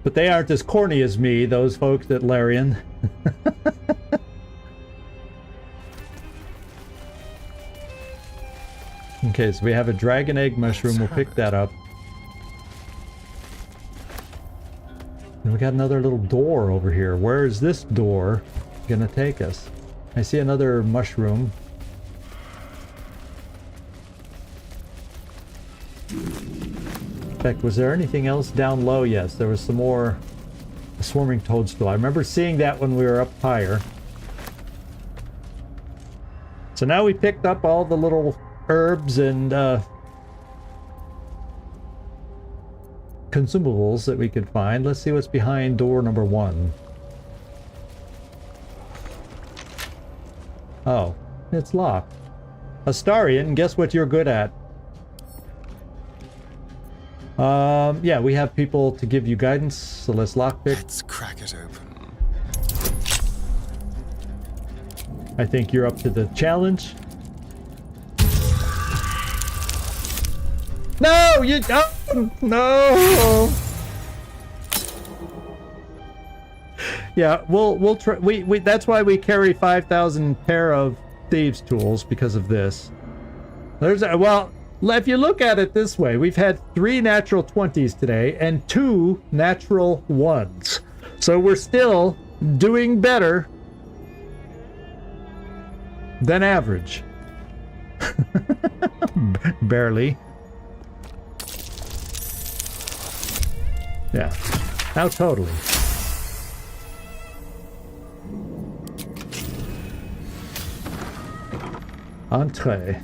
But they aren't as corny as me, those folks at Larian. Okay, so we have a dragon egg mushroom, we'll pick that up. And we got another little door over here. Where is this door gonna take us? I see another mushroom. In fact, was there anything else down low? Yes, there was some more. A swarming toadstool. I remember seeing that when we were up higher. So now we picked up all the little herbs and consumables that we could find. Let's see what's behind door number 1. Oh, it's locked. Astarion, guess what you're good at? Yeah, we have people to give you guidance, so let's lockpick. Let's crack it open. I think you're up to the challenge. No, you don't. No. Yeah, we'll try. We that's why we carry 5,000 pair of thieves' tools because of this. Well, if you look at it this way, we've had 3 natural 20s today and 2 natural 1s. So we're still doing better than average. Barely. Yeah. Now totally. Entree.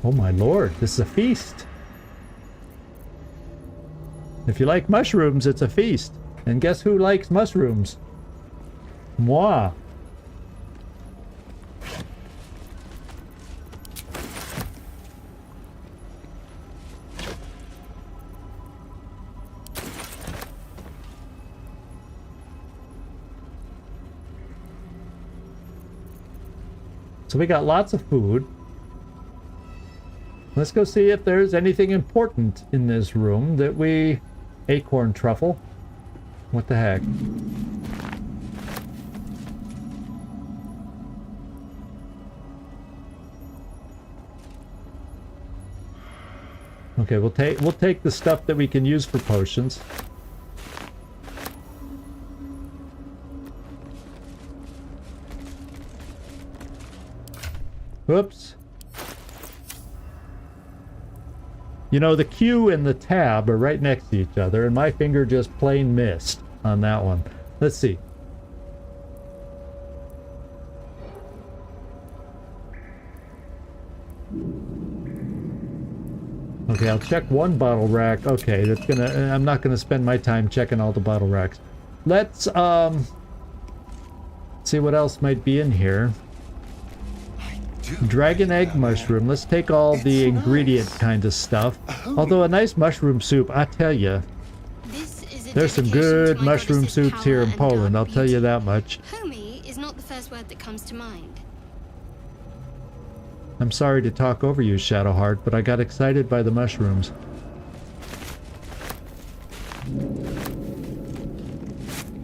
Oh my lord, this is a feast. If you like mushrooms, it's a feast. And guess who likes mushrooms? Moi. So we got lots of food. Let's go see if there's anything important in this room that we... Acorn truffle? What the heck? Okay, we'll take the stuff that we can use for potions. Whoops. You know, the Q and the tab are right next to each other, and my finger just plain missed on that one. Let's see. Okay, I'll check one bottle rack. Okay, that's gonna... I'm not gonna spend my time checking all the bottle racks. Let's, see what else might be in here. Dragon egg mushroom. Let's take all the ingredient kind of stuff. Although a nice mushroom soup, I tell you, there's some good mushroom soups here in Poland. I'll tell you that much. Homey is not the first word that comes to mind. I'm sorry to talk over you, Shadowheart, but I got excited by the mushrooms.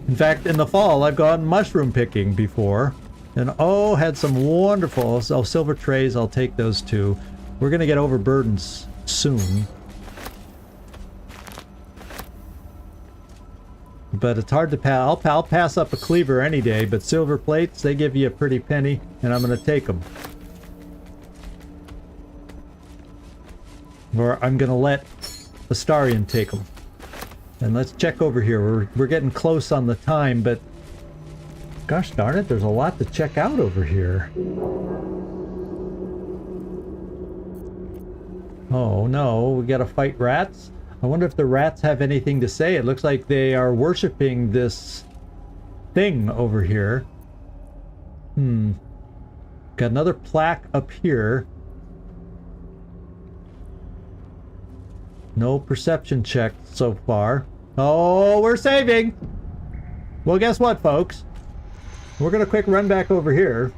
In fact, in the fall, I've gone mushroom picking before. And oh, had some wonderful... Oh, silver trays, I'll take those too. We're gonna get overburdened soon. But it's hard to pass. I'll pass up a cleaver any day, but silver plates, they give you a pretty penny, and I'm gonna take them. Or I'm gonna let Astarion take them. And let's check over here. We're getting close on the time, but... Gosh darn it, there's a lot to check out over here. Oh no, we gotta fight rats? I wonder if the rats have anything to say. It looks like they are worshipping this thing over here. Got another plaque up here. No perception check so far. Oh, we're saving! Well, guess what, folks? We're gonna quick run back over here.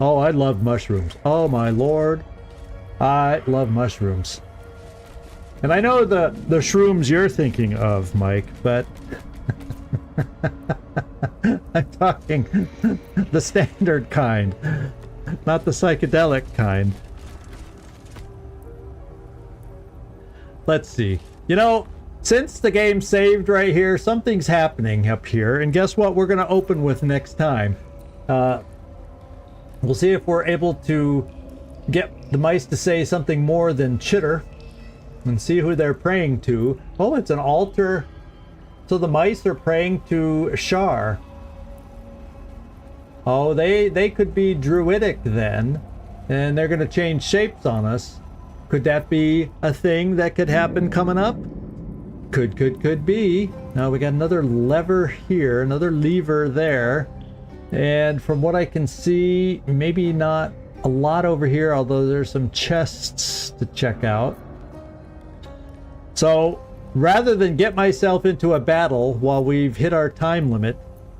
Oh, I love mushrooms. Oh my lord. I love mushrooms. And I know the shrooms you're thinking of, Mike, but... I'm talking the standard kind, not the psychedelic kind. Let's see. You know, since the game saved right here, something's happening up here, and guess what we're going to open with next time? We'll see if we're able to get the mice to say something more than chitter, and see who they're praying to. Oh, it's an altar. So the mice are praying to Shar. Oh, they could be druidic then, and they're going to change shapes on us. Could that be a thing that could happen coming up? Could be. Now we got another lever here, another lever there. And from what I can see, maybe not a lot over here, although there's some chests to check out. So rather than get myself into a battle while we've hit our time limit,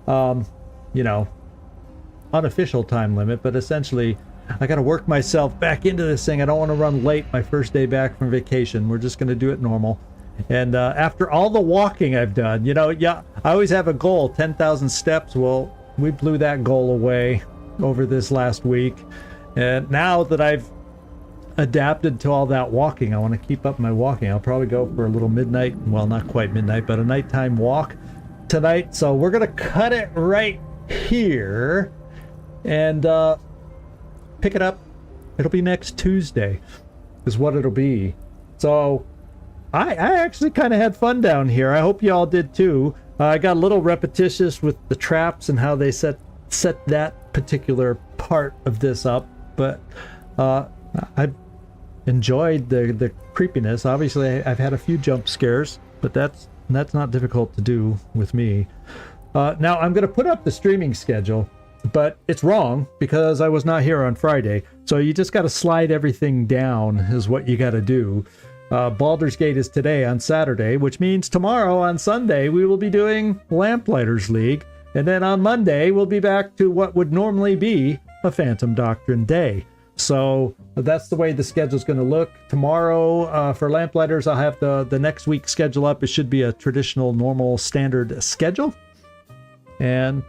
you know, unofficial time limit, but essentially I gotta work myself back into this thing. I don't want to run late my first day back from vacation. We're just gonna do it normal. And after all the walking I've done, you know, yeah, I always have a goal, 10,000 steps. Well, we blew that goal away over this last week. And now that I've adapted to all that walking, I want to keep up my walking. I'll probably go for a little midnight, well, not quite midnight, but a nighttime walk tonight. So we're going to cut it right here and pick it up. It'll be next Tuesday is what it'll be. So I actually kind of had fun down here. I hope you all did too. I got a little repetitious with the traps and how they set that particular part of this up, but I've enjoyed the creepiness. Obviously, I've had a few jump scares, but that's not difficult to do with me. Now I'm going to put up the streaming schedule, but it's wrong because I was not here on Friday. So you just got to slide everything down is what you got to do. Baldur's Gate is today on Saturday, which means tomorrow on Sunday we will be doing Lamplighters League. And then on Monday we'll be back to what would normally be a Phantom Doctrine day. So that's the way the schedule's going to look. Tomorrow for Lamplighters, I'll have the next week's schedule up. It should be a traditional, normal, standard schedule. And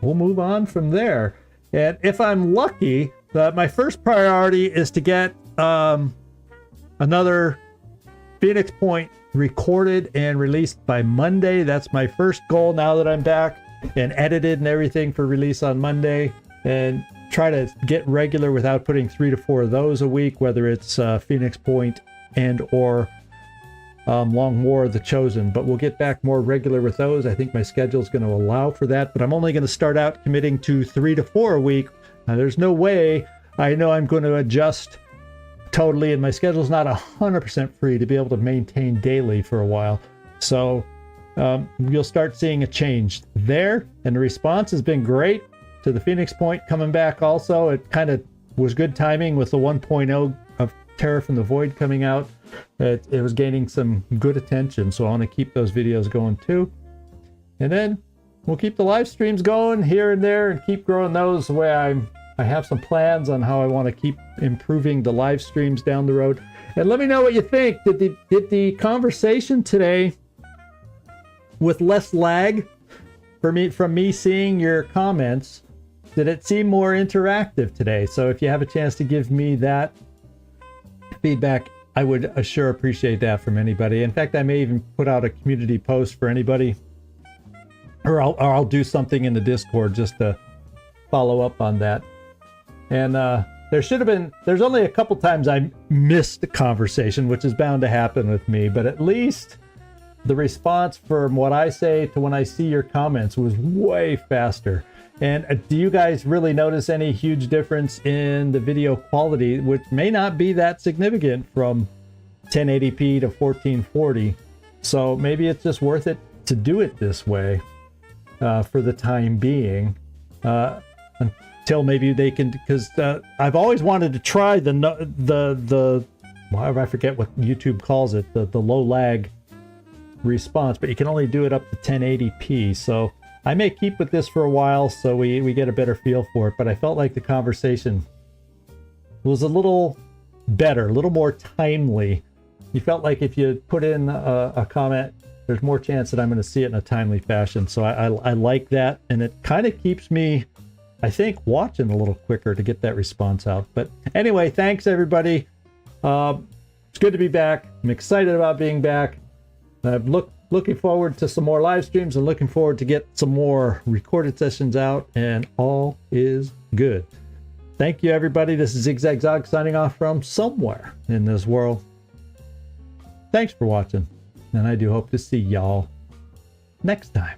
we'll move on from there. And if I'm lucky, my first priority is to get another Phoenix Point recorded and released by Monday. That's my first goal now that I'm back and edited and everything for release on Monday. And try to get regular without putting 3 to 4 of those a week, whether it's Phoenix Point and or Long War of the Chosen. But we'll get back more regular with those. I think my schedule is going to allow for that, but I'm only going to start out committing to 3 to 4 a week. There's no way I know I'm going to adjust totally, and my schedule's not 100% free to be able to maintain daily for a while. So you'll start seeing a change there, and the response has been great to the Phoenix Point coming back also. It kind of was good timing with the 1.0 of Terror from the Void coming out. It was gaining some good attention, so I want to keep those videos going too. And then we'll keep the live streams going here and there and keep growing those the way I have some plans on how I want to keep improving the live streams down the road. And let me know what you think. Did the conversation today with less lag from me seeing your comments, did it seem more interactive today? So if you have a chance to give me that feedback, I would sure appreciate that from anybody. In fact, I may even put out a community post for anybody, or I'll do something in the Discord just to follow up on that. And there's only a couple times I missed the conversation, which is bound to happen with me, but at least the response from what I say to when I see your comments was way faster. And do you guys really notice any huge difference in the video quality, which may not be that significant from 1080p to 1440? So maybe it's just worth it to do it this way for the time being, until maybe they can, because I've always wanted to try the I forget what YouTube calls it, the low lag response, but you can only do it up to 1080p. So I may keep with this for a while so we get a better feel for it, but I felt like the conversation was a little better, a little more timely. You felt like if you put in a comment, there's more chance that I'm going to see it in a timely fashion. So I like that, and it kind of keeps me, I think, watching a little quicker to get that response out. But anyway, thanks everybody. It's good to be back. I'm excited about being back. I've looking forward to some more live streams and looking forward to get some more recorded sessions out, and all is good. Thank you, everybody. This is Zigzag Zog signing off from somewhere in this world. Thanks for watching, and I do hope to see y'all next time.